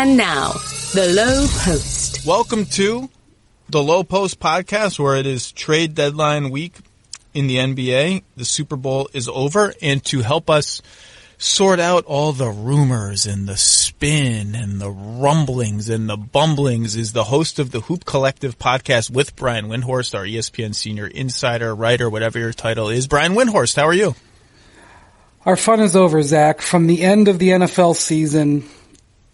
And now, the Lowe Post. Welcome to the Lowe Post podcast, where it is trade deadline week in the NBA. The Super Bowl is over, and to help us sort out all the rumors and the spin and the rumblings and the bumblings is the host of the Hoop Collective podcast with Brian Windhorst, our ESPN senior insider, writer, whatever your title is. Brian Windhorst, how are you? Our fun is over, Zach. From the end of the NFL season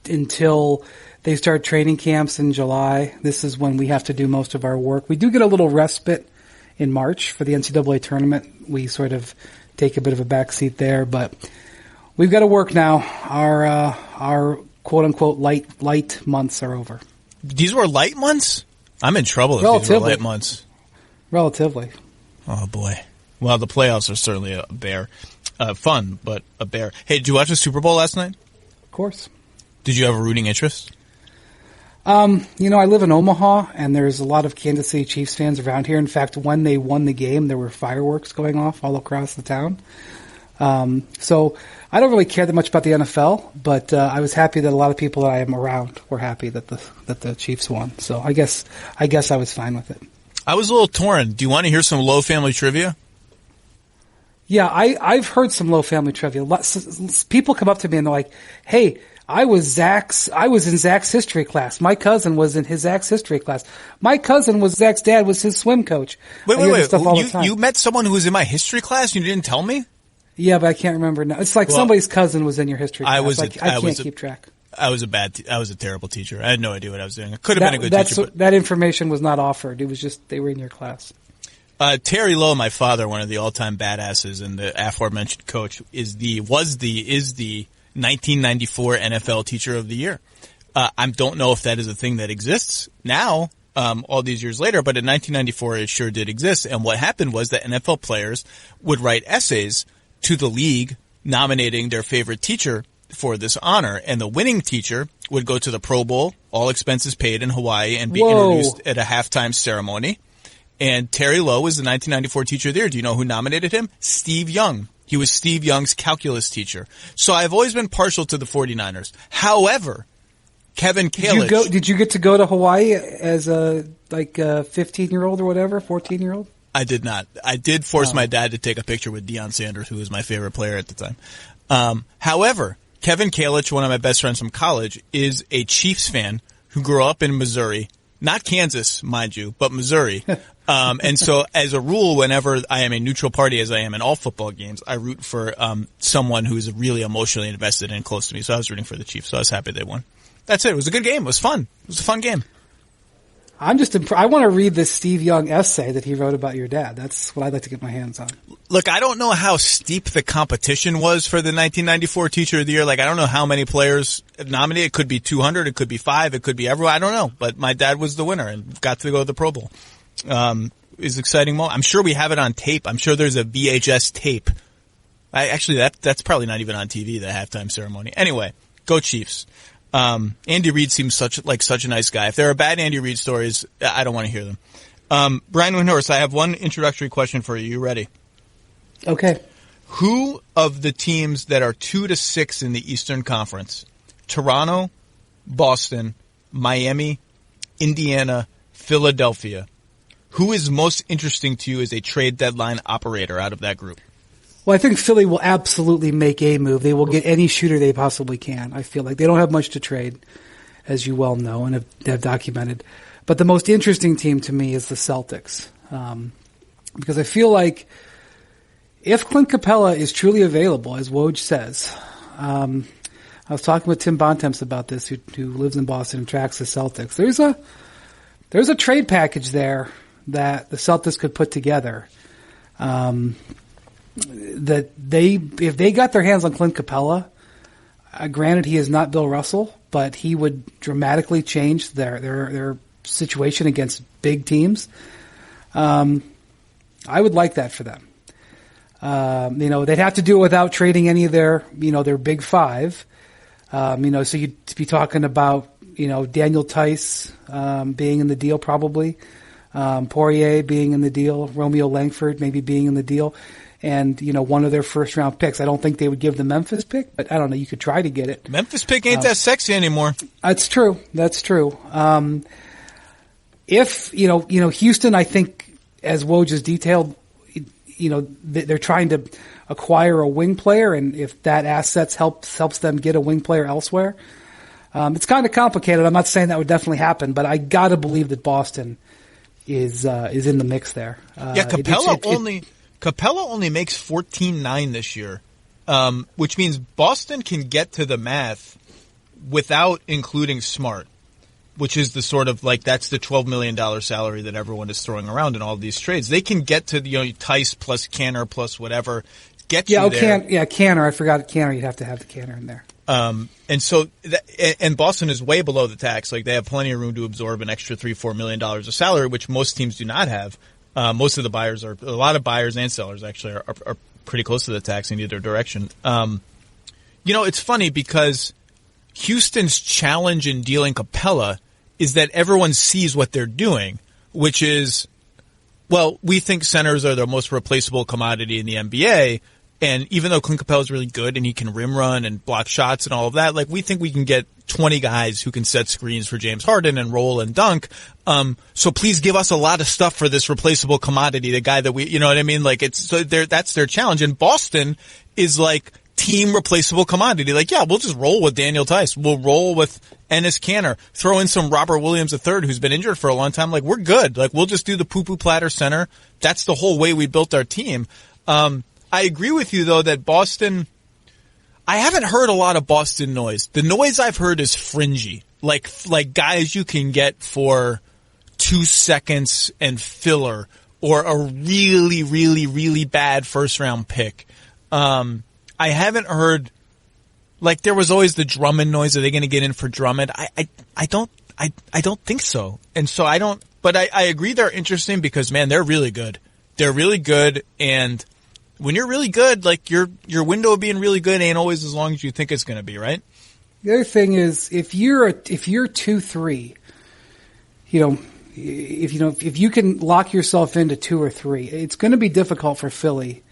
until they start training camps in July, this is when we have to do most of our work. We do get a little respite in March for the NCAA tournament. We sort of take a bit of a backseat there, but we've got to work now. Our quote-unquote light months are over. These were light months? I'm in trouble if these were light months. Relatively. Oh, boy. Well, the playoffs are certainly a bear. Fun, but a bear. Hey, did you watch the Super Bowl last night? Of course. Did you have a rooting interest? I live in Omaha, and there's a lot of Kansas City Chiefs fans around here. In fact, when they won the game, there were fireworks going off all across the town. So I don't really care that much about the NFL, but I was happy that a lot of people that I am around were happy that the Chiefs won. So I guess I was fine with it. I was a little torn. Do you want to hear some Lowe family trivia? Yeah, I've heard some Lowe family trivia. People come up to me and they're like, "Hey, I was in Zach's history class. My cousin was in Zach's history class. My cousin was Zach's dad was his swim coach." Wait. You met someone who was in my history class and you didn't tell me? Yeah, but I can't remember now. It's like somebody's cousin was in your history class. I can't keep track. I was a terrible teacher. I had no idea what I was doing. I could have been a good teacher. But that information was not offered. It was just they were in your class. Terry Lowe, my father, one of the all-time badasses and the aforementioned coach, was the 1994 NFL Teacher of the Year. I don't know if that is a thing that exists now, all these years later, but in 1994 it sure did exist. And what happened was that NFL players would write essays to the league nominating their favorite teacher for this honor, and the winning teacher would go to the Pro Bowl, all expenses paid in Hawaii, and be introduced at a halftime ceremony. And Terry Lowe was the 1994 Teacher of the Year. Do you know who nominated him? Steve Young. He was Steve Young's calculus teacher. So I've always been partial to the 49ers. However, Kevin Kalich. Did you get to go to Hawaii as a 15-year-old or whatever, 14-year-old? I did not. I did force my dad to take a picture with Deion Sanders, who was my favorite player at the time. However, Kevin Kalich, one of my best friends from college, is a Chiefs fan who grew up in Missouri. Not Kansas, mind you, but Missouri. And so as a rule, whenever I am a neutral party, as I am in all football games, I root for someone who is really emotionally invested and close to me. So I was rooting for the Chiefs. So I was happy they won. That's it. It was a good game. It was fun. It was a fun game. I'm just I want to read this Steve Young essay that he wrote about your dad. That's what I'd like to get my hands on. Look, I don't know how steep the competition was for the 1994 Teacher of the Year. I don't know how many players nominated. It could be 200. It could be 5. It could be everyone. I don't know. But my dad was the winner and got to go to the Pro Bowl. It was an exciting moment. I'm sure we have it on tape. I'm sure there's a VHS tape. That's probably not even on TV, the halftime ceremony. Anyway, go Chiefs. Andy Reid seems such a nice guy. If there are bad Andy Reid stories, I don't want to hear them. Brian Windhorst, I have one introductory question for you. You ready? Okay. Who of the teams that are 2-6 in the Eastern Conference, Toronto, Boston, Miami, Indiana, Philadelphia, who is most interesting to you as a trade deadline operator out of that group? Well, I think Philly will absolutely make a move. They will get any shooter they possibly can. I feel like they don't have much to trade, as you well know and have documented. But the most interesting team to me is the Celtics, because I feel like if Clint Capella is truly available, as Woj says, I was talking with Tim Bontemps about this, who lives in Boston and tracks the Celtics. There's a trade package there that the Celtics could put together. That if they got their hands on Clint Capella, granted he is not Bill Russell, but he would dramatically change their situation against big teams. I would like that for them. They'd have to do it without trading any of their big five. So you'd be talking about, Daniel Tice, being in the deal probably, Poirier being in the deal, Romeo Langford maybe being in the deal. and, one of their first round picks. I don't think they would give the Memphis pick, but I don't know. You could try to get it. Memphis pick ain't that sexy anymore. That's true. If, Houston, I think, as Woj has detailed, they're trying to acquire a wing player, and if that assets helps them get a wing player elsewhere, it's kind of complicated. I'm not saying that would definitely happen, but I gotta believe that Boston is in the mix there. Capella only makes $14.9 this year, which means Boston can get to the math without including Smart, which is the sort of that's the $12 million salary that everyone is throwing around in all these trades. They can get to Tice plus Canner plus whatever. Canner. I forgot Canner. You'd have to have the Canner in there. And so, and Boston is way below the tax. They have plenty of room to absorb an extra $3-4 million of salary, which most teams do not have. Most of the buyers a lot of buyers and sellers actually are pretty close to the tax in either direction. It's funny because Houston's challenge in dealing Capella is that everyone sees what they're doing, which is, we think centers are the most replaceable commodity in the NBA. And even though Clint Capella is really good and he can rim run and block shots and all of that, we think we can get 20 guys who can set screens for James Harden and roll and dunk. So please give us a lot of stuff for this replaceable commodity, the guy that we, you know what I mean? That's their challenge. And Boston is team replaceable commodity. We'll just roll with Daniel Tice. We'll roll with Enes Kanter. Throw in some Robert Williams III who's been injured for a long time. We're good. We'll just do the poo-poo platter center. That's the whole way we built our team. I agree with you, though, that Boston – I haven't heard a lot of Boston noise. The noise I've heard is fringy, like guys you can get for 2 seconds and filler or a really, really, really bad first-round pick. I haven't heard – there was always the Drummond noise. Are they going to get in for Drummond? I don't think so. And so I don't – but I agree they're interesting because, man, they're really good. They're really good, and – when you're really good, your window of being really good ain't always as long as you think it's going to be, right? The other thing is, if you're 2-3, if you can lock yourself into 2 or 3, it's going to be difficult for Philly.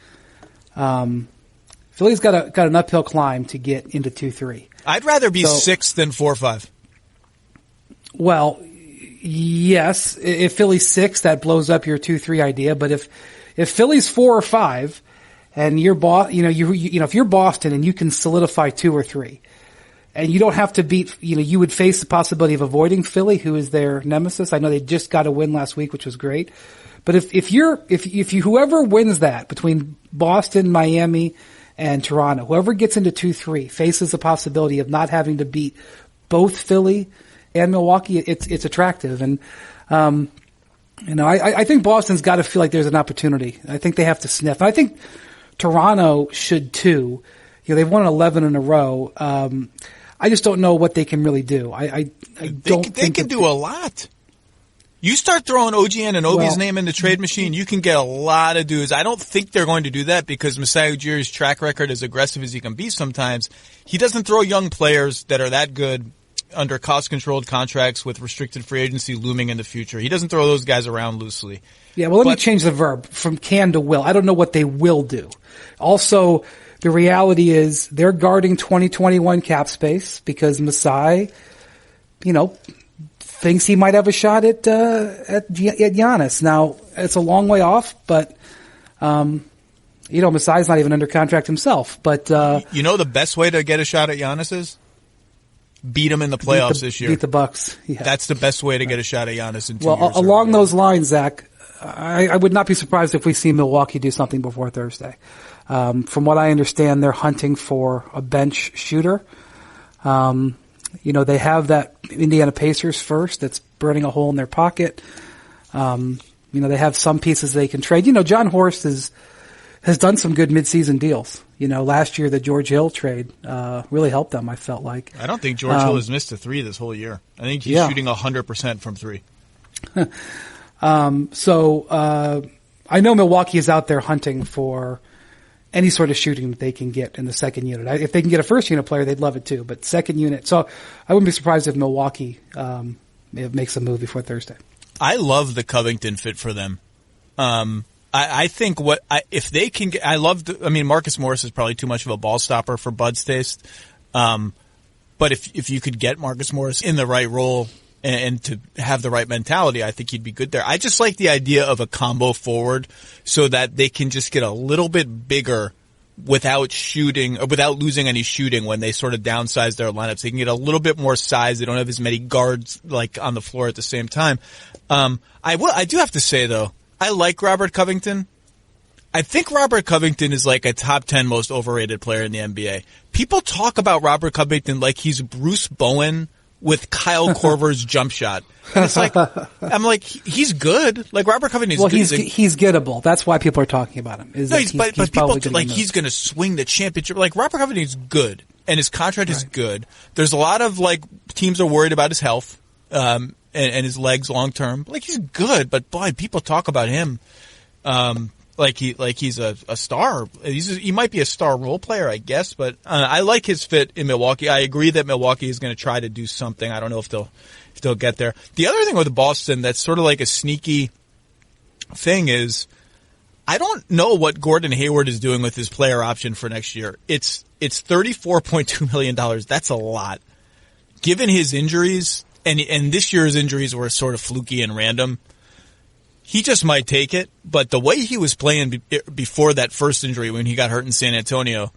Philly's got an uphill climb to get into 2-3. I'd rather be 6 than 4-5. Well, yes, if Philly's 6, that blows up your 2-3 idea. But if Philly's 4 or 5. And you're if you're Boston and you can solidify 2 or 3, and you don't have to beat, you would face the possibility of avoiding Philly, who is their nemesis. I know they just got a win last week, which was great. But if whoever wins that between Boston, Miami, and Toronto, whoever gets into 2-3 faces the possibility of not having to beat both Philly and Milwaukee. It's attractive, and I think Boston's got to feel like there's an opportunity. I think they have to sniff. And I think Toronto should too. They've won 11 in a row. I just don't know what they can really do. They can do a lot. You start throwing OG Anunoby's name in the trade machine, you can get a lot of dudes. I don't think they're going to do that because Masai Ujiri's track record, as aggressive as he can be sometimes, he doesn't throw young players that are that good under cost-controlled contracts with restricted free agency looming in the future. He doesn't throw those guys around loosely. Yeah, well, let me change the verb from can to will. I don't know what they will do. Also, the reality is they're guarding 2021 cap space because Masai, thinks he might have a shot at Giannis. Now, it's a long way off, but Masai's not even under contract himself. But the best way to get a shot at Giannis is beat him in the playoffs this year. Beat the Bucks. Yeah. That's the best way to get a shot at Giannis in 2 years. Well, along those lines, Zach, I would not be surprised if we see Milwaukee do something before Thursday. From what I understand, they're hunting for a bench shooter. They have that Indiana Pacers first that's burning a hole in their pocket. They have some pieces they can trade. John Horst has done some good midseason deals. Last year the George Hill trade really helped them, I felt like. I don't think George Hill has missed a 3 this whole year. I think he's shooting 100% from 3. I know Milwaukee is out there hunting for any sort of shooting that they can get in the second unit. If they can get a first unit player, they'd love it too, but second unit. So I wouldn't be surprised if Milwaukee makes a move before Thursday. I love the Covington fit for them. I think what if they can get, Marcus Morris is probably too much of a ball stopper for Bud's taste. But if you could get Marcus Morris in the right role and to have the right mentality, I think he'd be good there. I just like the idea of a combo forward so that they can just get a little bit bigger without shooting or without losing any shooting when they sort of downsize their lineups. They can get a little bit more size. They don't have as many guards like on the floor at the same time. I do have to say though, I like Robert Covington. I think Robert Covington is like a top 10 most overrated player in the NBA. People talk about Robert Covington like he's Bruce Bowen with Kyle Korver's jump shot. And it's like, I'm like, he's good. Like Robert Covington is good. He's gettable. That's why people are talking about him. But people like he's going to swing the championship. Like Robert Covington is good and his contract is good. There's a lot of like teams are worried about his health, and his legs long term. Like he's good, but boy, people talk about him, like he's a star. He might be a star role player, I guess, but I like his fit in Milwaukee. I agree that Milwaukee is going to try to do something. I don't know if they'll get there. The other thing with Boston that's sort of like a sneaky thing is I don't know what Gordon Hayward is doing with his player option for next year. It's $34.2 million. That's a lot. Given his injuries, and this year's injuries were sort of fluky and random, he just might take it, but the way he was playing before that first injury when he got hurt in San Antonio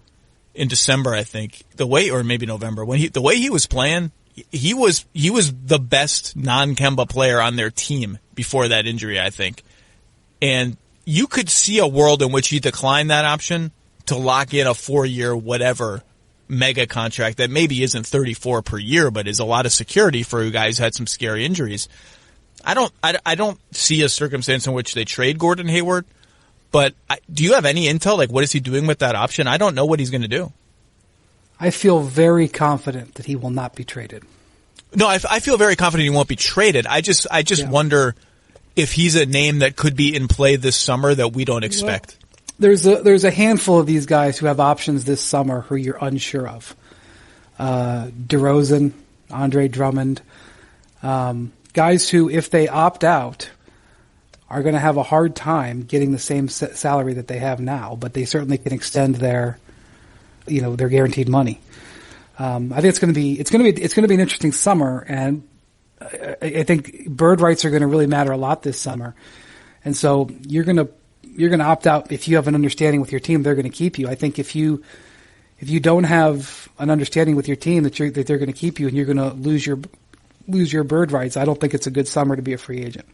in December, I think, or maybe November, the way he was playing, he was the best non-Kemba player on their team before that injury, I think. And you could see a world in which he declined that option to lock in a 4-year whatever mega contract that maybe isn't 34 per year, but is a lot of security for a guy who's had some scary injuries. I don't see a circumstance in which they trade Gordon Hayward, but do you have any intel? Like, what is he doing with that option? I don't know what he's going to do. I feel very confident that he will not be traded. No, I feel very confident he won't be traded. I just wonder if he's a name that could be in play this summer that we don't expect. Well, there's a handful of these guys who have options this summer who you're unsure of. DeRozan, Andre Drummond, guys who, if they opt out, are going to have a hard time getting the same salary that they have now, but they certainly can extend their guaranteed money. I think it's going to be an interesting summer, and I think bird rights are going to really matter a lot this summer. And so you're going to opt out if you have an understanding with your team. They're going to keep you. I think if you don't have an understanding with your team that they're going to keep you and you're going to lose your bird rights, I don't think it's a good summer to be a free agent.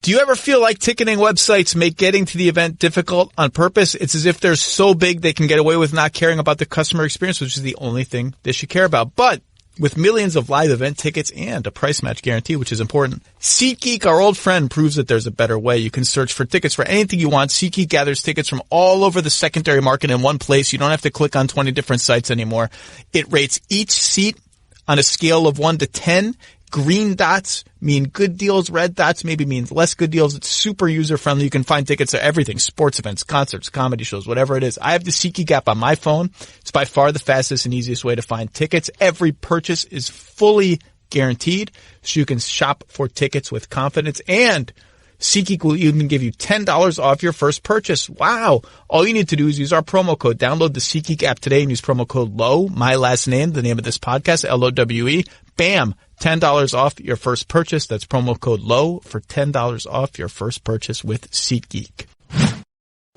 Do you ever feel like ticketing websites make getting to the event difficult on purpose? It's as if they're so big they can get away with not caring about the customer experience, which is the only thing they should care about. But with millions of live event tickets and a price match guarantee, which is important, SeatGeek, our old friend, proves that there's a better way. You can search for tickets for anything you want. SeatGeek gathers tickets from all over the secondary market in one place. You don't have to click on 20 different sites anymore. It rates each seat on a scale of 1 to 10. Green dots mean good deals. Red dots maybe means less good deals. It's super user-friendly. You can find tickets to everything, sports events, concerts, comedy shows, whatever it is. I have the SeatGeek app on my phone. It's by far the fastest and easiest way to find tickets. Every purchase is fully guaranteed, so you can shop for tickets with confidence. And SeatGeek will even give you $10 off your first purchase. Wow. All you need to do is use our promo code. Download the SeatGeek app today and use promo code Lowe, my last name, the name of this podcast, Lowe. Bam. $10 off your first purchase. That's promo code Lowe for $10 off your first purchase with SeatGeek.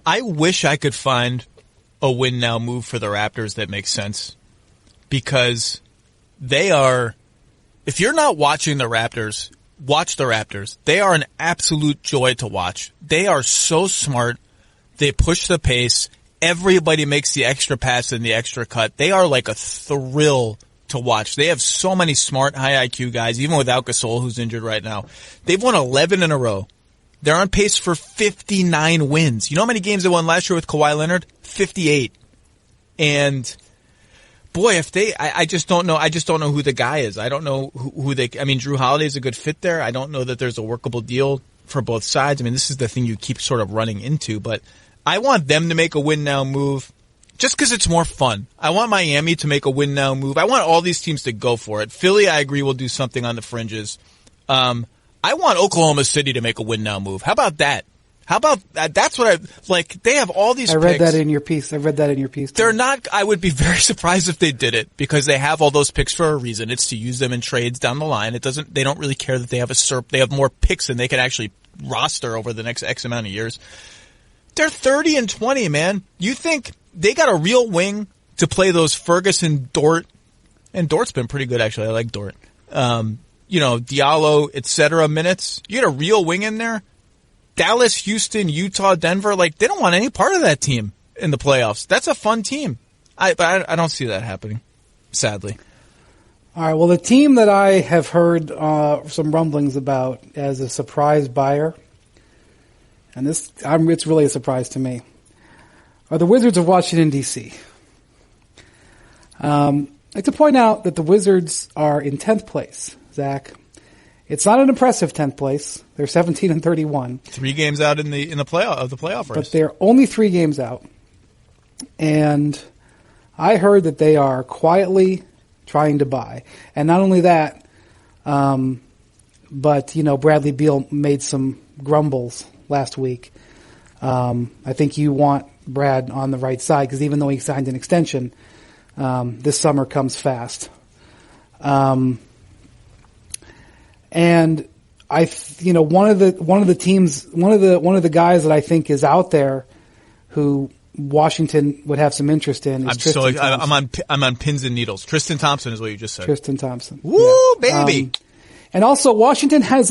I wish I could find a win now move for the Raptors that makes sense, because they are, if you're not watching the Raptors, watch the Raptors. They are an absolute joy to watch. They are so smart. They push the pace. Everybody makes the extra pass and the extra cut. They are like a thrill to watch. They have so many smart, high IQ guys, even without Gasol, who's injured right now. They've won 11 in a row. They're on pace for 59 wins. You know how many games they won last year with Kawhi Leonard? 58. And boy, I just don't know. I just don't know who the guy is. I don't know who Drew Holiday is a good fit there. I don't know that there's a workable deal for both sides. I mean, this is the thing you keep sort of running into, but I want them to make a win now move. Just because it's more fun. I want Miami to make a win now move. I want all these teams to go for it. Philly, I agree, will do something on the fringes. I want Oklahoma City to make a win now move. How about that? How about that? That's what they have all these picks. I read that in your piece. They're not, I would be very surprised if they did it because they have all those picks for a reason. It's to use them in trades down the line. They don't really care that they have they have more picks than they can actually roster over the next X amount of years. They're 30-20, man. You think they got a real wing to play those Ferguson, Dort, and Dort's been pretty good actually. I like Dort. Diallo, etc. minutes. You get a real wing in there. Dallas, Houston, Utah, Denver, they don't want any part of that team in the playoffs. That's a fun team. But I don't see that happening, sadly. All right, well, the team that I have heard some rumblings about as a surprise buyer, and it's really a surprise to me, are the Wizards of Washington, D.C. I'd like to point out that the Wizards are in 10th place, Zach. It's not an impressive 10th place. They're 17-31. 3 games out in the playoff race. But they're only 3 games out. And I heard that they are quietly trying to buy. And not only that, but Bradley Beal made some grumbles last week. I think you want Brad on the right side because even though he signed an extension, this summer comes fast. And one of the guys that I think is out there who Washington would have some interest in is Tristan Thompson. I'm on pins and needles. Tristan Thompson is what you just said. Tristan Thompson. Woo, baby. And also Washington has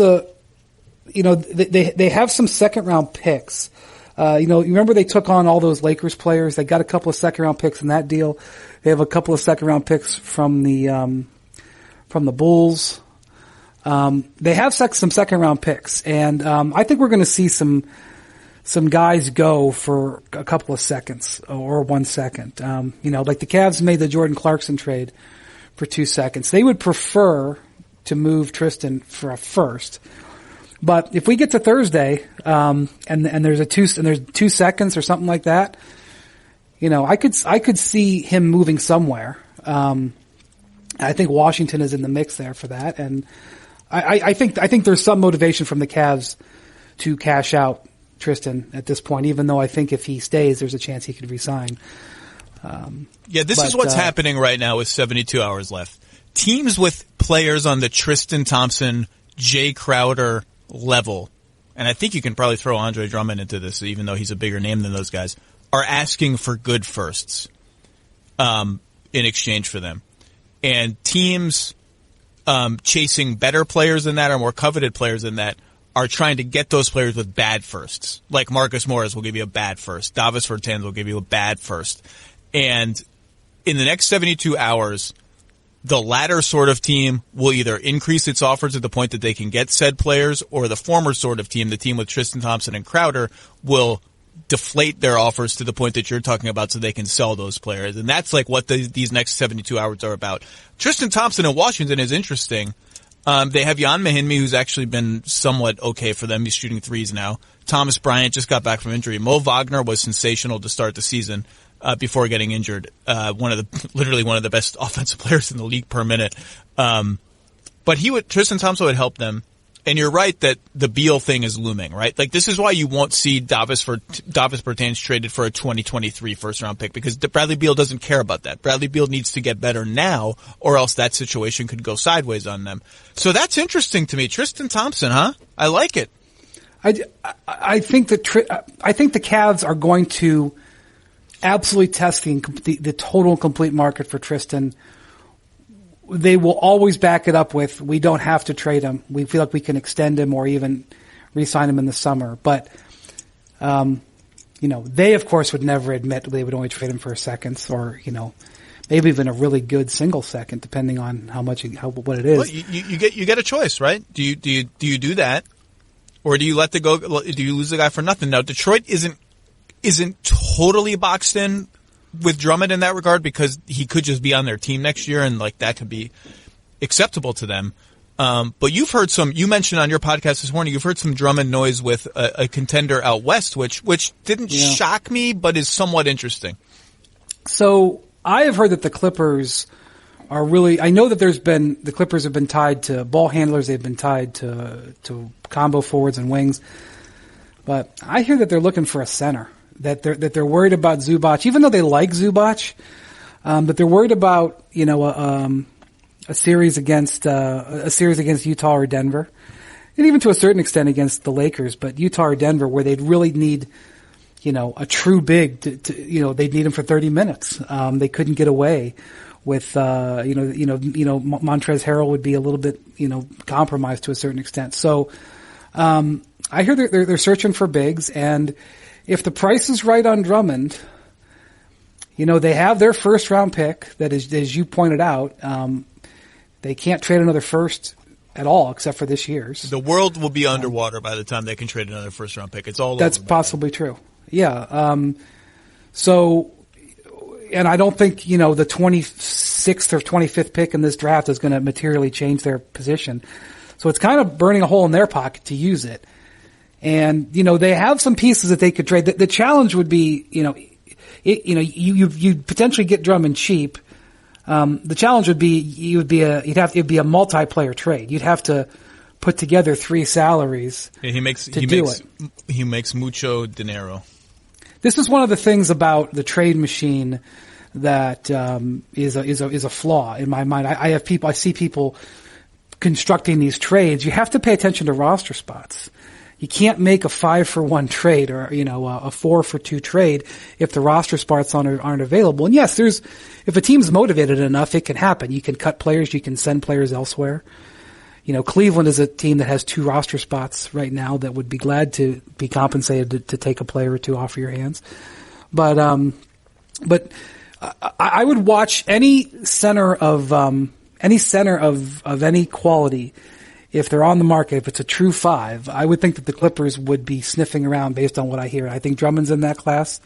they have some second round picks. You remember they took on all those Lakers players. They got a couple of second round picks in that deal. They have a couple of second round picks from the Bulls. They have some second round picks, and I think we're going to see some guys go for a couple of seconds or 1 second. Like the Cavs made the Jordan Clarkson trade for 2 seconds. They would prefer to move Tristan for a first. But if we get to Thursday, and there's 2 seconds or something like that, I could see him moving somewhere. I think Washington is in the mix there for that, and I think there's some motivation from the Cavs to cash out Tristan at this point, even though I think if he stays, there's a chance he could resign. This is what's happening right now with 72 hours left. Teams with players on the Tristan Thompson, Jay Crowder level, and I think you can probably throw Andre Drummond into this, even though he's a bigger name than those guys, are asking for good firsts in exchange for them. And teams chasing better players than that or more coveted players than that are trying to get those players with bad firsts. Like Marcus Morris will give you a bad first. Davis Bertans will give you a bad first. And in the next 72 hours, the latter sort of team will either increase its offer to the point that they can get said players, or the former sort of team, the team with Tristan Thompson and Crowder, will deflate their offers to the point that you're talking about so they can sell those players. And that's like what these next 72 hours are about. Tristan Thompson in Washington is interesting. They have Jan Mahinmi, who's actually been somewhat okay for them. He's shooting threes now. Thomas Bryant just got back from injury. Mo Wagner was sensational to start the season before getting injured. Literally one of the best offensive players in the league per minute. But Tristan Thompson would help them. And you're right that the Beal thing is looming, right? Like, this is why you won't see Davis Bertans traded for a 2023 first round pick, because Bradley Beal doesn't care about that. Bradley Beal needs to get better now, or else that situation could go sideways on them. So that's interesting to me. Tristan Thompson, huh? I like it. I think the Cavs are going to absolutely test the total complete market for Tristan. They will always back it up with, we don't have to trade him. We feel like we can extend him or even re-sign him in the summer. But, they of course would never admit they would only trade him for a second, or, maybe even a really good single second, depending on what it is. Well, you get a choice, right? Do you do that, or do you do you lose the guy for nothing? Now, Detroit isn't totally boxed in with Drummond in that regard, because he could just be on their team next year, and like that could be acceptable to them. But you mentioned on your podcast this morning, you've heard some Drummond noise with a contender out west, which didn't shock me, but is somewhat interesting. So I have heard that the Clippers are really, I know that the Clippers have been tied to ball handlers, they've been tied to combo forwards and wings. But I hear that they're looking for a center, that they're worried about Zubac, even though they like Zubac, but they're worried about, a series against Utah or Denver, and even to a certain extent against the Lakers, but Utah or Denver, where they'd really need, a true big they'd need him for 30 minutes. They couldn't get away with, Montrezl Harrell would be a little bit, compromised to a certain extent. So, I hear they're searching for bigs, and if the price is right on Drummond, they have their first round pick that is, as you pointed out, they can't trade another first at all except for this year's. The world will be underwater by the time they can trade another first round pick. It's all that's over possibly true. Yeah. And I don't think, the 26th or 25th pick in this draft is going to materially change their position. So it's kind of burning a hole in their pocket to use it. And, they have some pieces that they could trade. The challenge would be, you potentially get Drummond cheap. The challenge would be, it'd be a multiplayer trade. You'd have to put together 3 salaries. Yeah, he makes mucho dinero. This is one of the things about the trade machine that is a flaw in my mind. I see people constructing these trades. You have to pay attention to roster spots. You can't make a 5-for-1 trade or, a 4-for-2 trade if the roster spots aren't available. And yes, if a team's motivated enough, it can happen. You can cut players, you can send players elsewhere. Cleveland is a team that has 2 roster spots right now that would be glad to be compensated to take a player or 2 off of your hands. But I would watch any center of any quality. If they're on the market, if it's a true 5, I would think that the Clippers would be sniffing around based on what I hear. I think Drummond's in that class.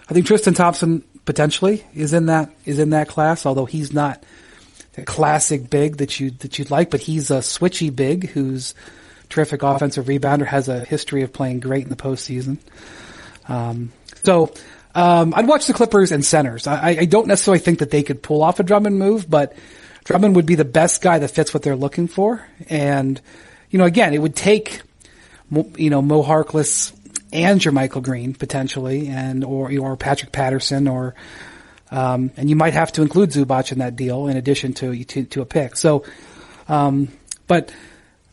I think Tristan Thompson potentially is in that class, although he's not a classic big that you'd like, but he's a switchy big who's terrific offensive rebounder, has a history of playing great in the postseason. I'd watch the Clippers and centers. I don't necessarily think that they could pull off a Drummond move, but Drummond would be the best guy that fits what they're looking for. And, again, it would take, Mo Harkless and Jermichael Green potentially, or Patrick Patterson, and you might have to include Zubac in that deal in addition to a pick. So, but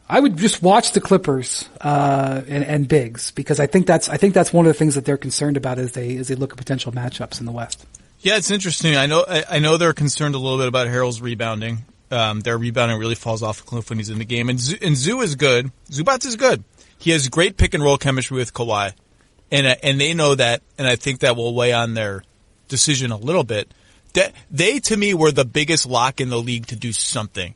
I would just watch the Clippers, and bigs, because I think that's one of the things that they're concerned about as they look at potential matchups in the West. Yeah, it's interesting. I know they're concerned a little bit about Harrell's rebounding. Their rebounding really falls off a cliff when he's in the game. And Zoo is good. Zubac is good. He has great pick and roll chemistry with Kawhi. And they know that, and I think that will weigh on their decision a little bit. They, to me, were the biggest lock in the league to do something.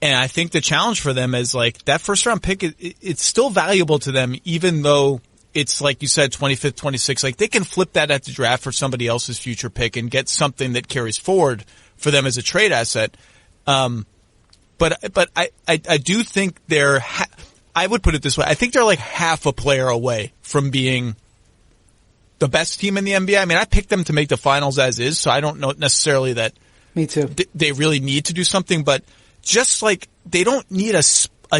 And I think the challenge for them is, that first round pick, it's still valuable to them, even though it's like you said, 25th, 26th. They can flip that at the draft for somebody else's future pick and get something that carries forward for them as a trade asset. But I do think I would put it this way. I think they're half a player away from being the best team in the NBA. I mean, I picked them to make the finals as is, so I don't know necessarily that. Me too. They really need to do something, but just they don't need a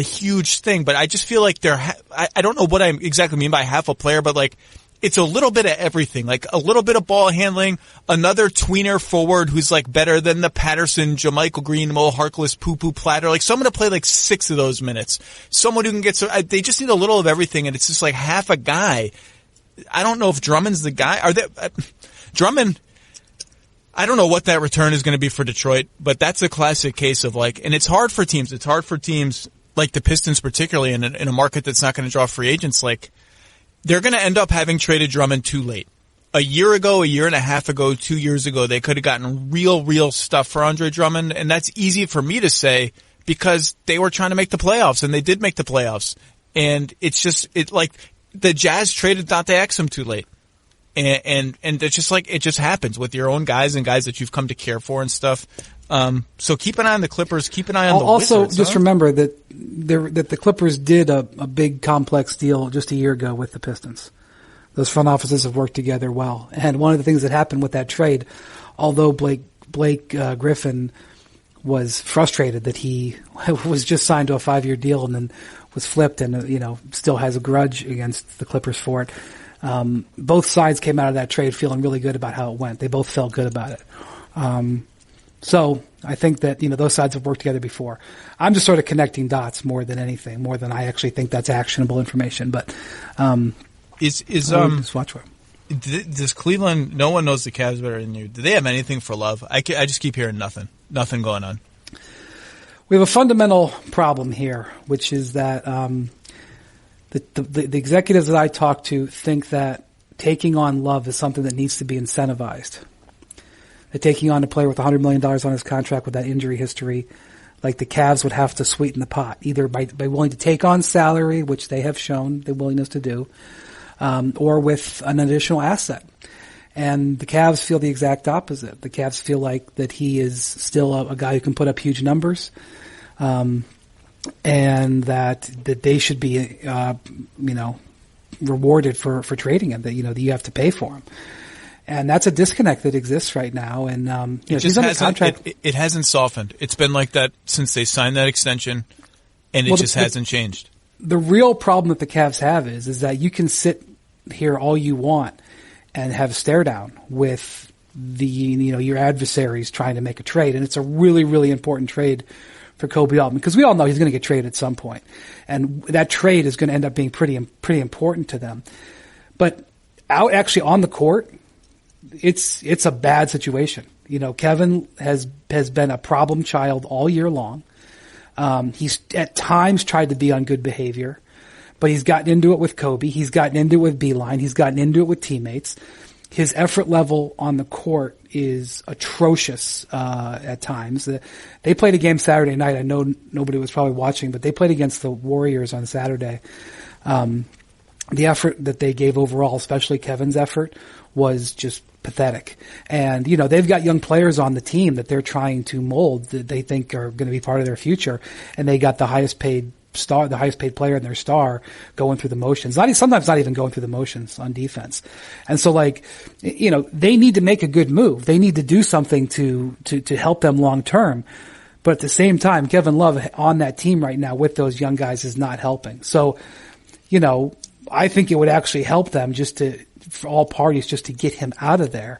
huge thing, but I just feel like I don't know what I exactly mean by half a player, but it's a little bit of everything, a little bit of ball handling, another tweener forward who's better than the Patterson, Jermichael Green, Mo Harkless, Poo-Poo Platter, someone to play 6 of those minutes. Someone who can get they just need a little of everything, and it's just half a guy. I don't know if Drummond's the guy. Drummond, I don't know what that return is going to be for Detroit, but that's a classic case of and it's hard for teams. It's hard for teams like the Pistons, particularly in a market that's not going to draw free agents. They're going to end up having traded Drummond too late. A year ago, a year and a half ago, 2 years ago, they could have gotten real stuff for Andre Drummond, and that's easy for me to say because they were trying to make the playoffs, and they did make the playoffs. And it's just the Jazz traded Dante Exum too late. And it's just it just happens with your own guys and guys that you've come to care for and stuff. So keep an eye on the Clippers. Keep an eye on the Wizards. Just remember that the Clippers did a big complex deal just a year ago with the Pistons. Those front offices have worked together well. And one of the things that happened with that trade, although Blake Griffin was frustrated that he was just signed to a 5-year deal and then was flipped and, still has a grudge against the Clippers for it. Both sides came out of that trade feeling really good about how it went. They both felt good about it. So I think that, those sides have worked together before. I'm just sort of connecting dots more than anything, more than I actually think that's actionable information. But, just watch what. Does Cleveland, no one knows the Cavs better than you. Do they have anything for Love? I just keep hearing nothing going on. We have a fundamental problem here, which is that, the executives that I talk to think that taking on Love is something that needs to be incentivized. That taking on a player with $100 million on his contract with that injury history, like the Cavs would have to sweeten the pot, either by willing to take on salary, which they have shown the willingness to do, or with an additional asset. And the Cavs feel the exact opposite. The Cavs feel like that he is still a guy who can put up huge numbers, and that they should be, rewarded for trading him. That you have to pay for him, and that's a disconnect that exists right now. And he's under contract. It hasn't softened. It's been like that since they signed that extension, and it just hasn't changed. The real problem that the Cavs have is that you can sit here all you want and have a stare down with your adversaries trying to make a trade, and it's a really, really important trade for Kobe Bryant, because we all know he's going to get traded at some point, and that trade is going to end up being pretty important to them. But out actually on the court, it's a bad situation. Kevin has been a problem child all year long. He's at times tried to be on good behavior, but he's gotten into it with Kobe. He's gotten into it with Beeline. He's gotten into it with teammates. His effort level on the court is atrocious at times. They played a game Saturday night. I know nobody was probably watching, but they played against the Warriors on Saturday. The effort that they gave overall, especially Kevin's effort, was just pathetic. And, they've got young players on the team that they're trying to mold that they think are going to be part of their future. And they got the highest paid player in their star going through the motions. Sometimes not even going through the motions on defense. And so they need to make a good move. They need to do something to help them long term. But at the same time, Kevin Love on that team right now with those young guys is not helping. So, I think it would actually help them for all parties just to get him out of there.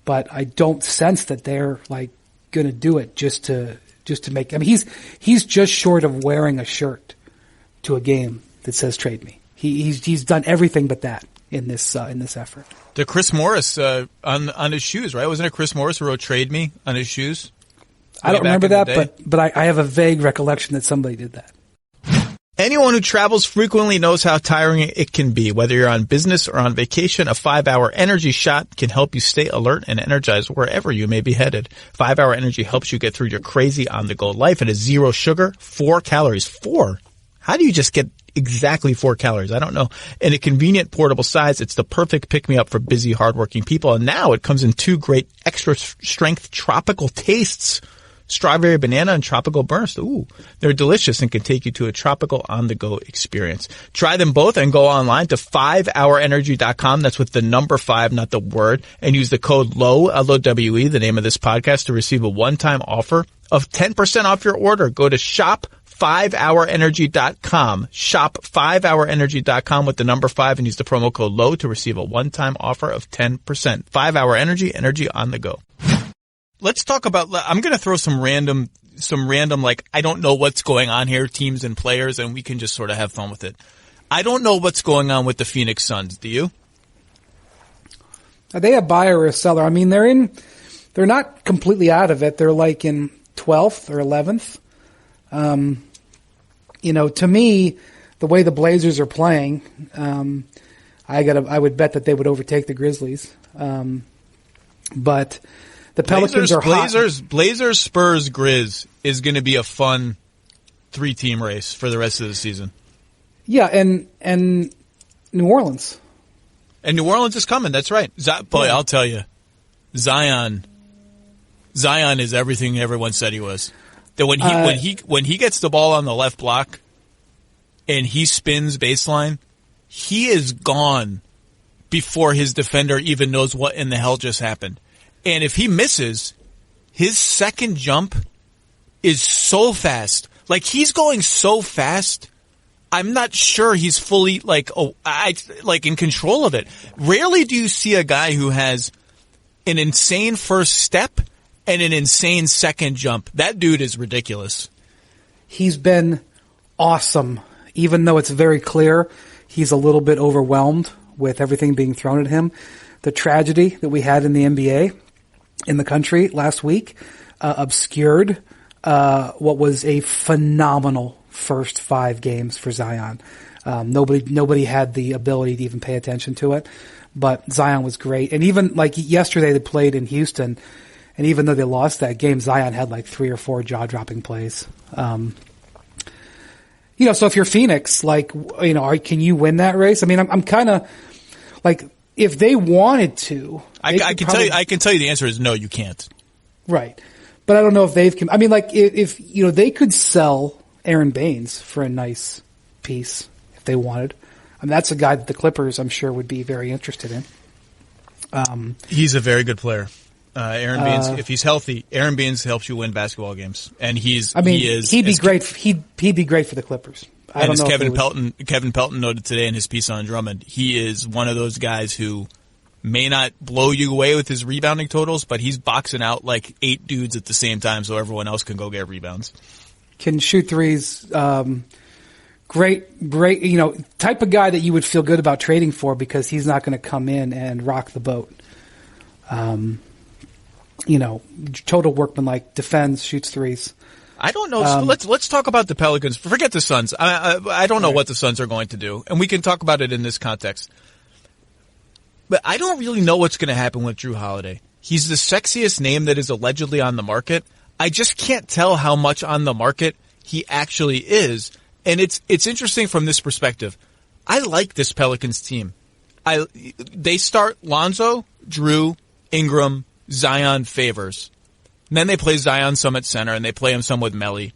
But I don't sense that they're going to do it just to make. I mean, he's just short of wearing a shirt to a game that says "Trade me." He's done everything but that in this effort. The Chris Morris on his shoes, right? Wasn't it Chris Morris who wrote "Trade me" on his shoes? I don't remember that, but I have a vague recollection that somebody did that. Anyone who travels frequently knows how tiring it can be. Whether you're on business or on vacation, a 5-Hour Energy shot can help you stay alert and energized wherever you may be headed. 5-Hour Energy helps you get through your crazy on-the-go life. It is 0 sugar, 4 calories. 4? How do you just get exactly 4 calories? I don't know. In a convenient portable size, it's the perfect pick-me-up for busy, hardworking people. And now it comes in 2 great extra-strength tropical tastes. Strawberry banana and tropical burst. Ooh, they're delicious and can take you to a tropical on-the-go experience. Try them both and go online to 5hourenergy.com. That's with the number 5, not the word, and use the code LOWE, L-O-W-E, the name of this podcast, to receive a one-time offer of 10% off your order. Go to shop5hourenergy.com. Shop5hourenergy.com with the number 5 and use the promo code LOWE to receive a one-time offer of 10%. 5-Hour Energy, energy on the go. Let's talk about, I'm going to throw some random, I don't know what's going on here, teams and players, and we can just sort of have fun with it. I don't know what's going on with the Phoenix Suns. Do you? Are they a buyer or a seller? I mean, they're not completely out of it. They're in 12th or 11th. To me, the way the Blazers are playing, I would bet that they would overtake the Grizzlies. But the Pelicans are hot. Blazers, Spurs, Grizz is going to be a fun 3-team race for the rest of the season. Yeah, and New Orleans. And New Orleans is coming. That's right. Boy, I'll tell you, Zion is everything everyone said he was. That when he gets the ball on the left block and he spins baseline, he is gone before his defender even knows what in the hell just happened. And if he misses, his second jump is so fast. Like, he's going so fast, I'm not sure he's fully, in control of it. Rarely do you see a guy who has an insane first step and an insane second jump. That dude is ridiculous. He's been awesome. Even though it's very clear he's a little bit overwhelmed with everything being thrown at him. The tragedy that we had in the NBA in the country last week obscured what was a phenomenal first 5 games for Zion. Nobody had the ability to even pay attention to it, but Zion was great. And even like yesterday, they played in Houston, and even though they lost that game, Zion had like 3 or 4 jaw-dropping plays. So if you're Phoenix, can you win that race? I mean, I'm kind of like, if they wanted to, I can tell you the answer is no, you can't. Right. But I don't know if if they could sell Aaron Baines for a nice piece if they wanted. I mean, that's a guy that the Clippers, I'm sure, would be very interested in. He's a very good player. Aaron Baines, if he's healthy, Aaron Baines helps you win basketball games, and he'd be great. He'd be great for the Clippers. Kevin Pelton noted today in his piece on Drummond, he is one of those guys who may not blow you away with his rebounding totals, but he's boxing out like 8 dudes at the same time, so everyone else can go get rebounds. Can shoot threes. Great, type of guy that you would feel good about trading for because he's not going to come in and rock the boat. Total workmanlike, defends, shoots threes. I don't know. Let's talk about the Pelicans. Forget the Suns. I don't know what the Suns are going to do, and we can talk about it in this context. But I don't really know what's going to happen with Drew Holiday. He's the sexiest name that is allegedly on the market. I just can't tell how much on the market he actually is, and it's interesting from this perspective. I like this Pelicans team. They start Lonzo, Drew, Ingram, Zion, Favors. And then they play Zion some at center, and they play him some with Melly.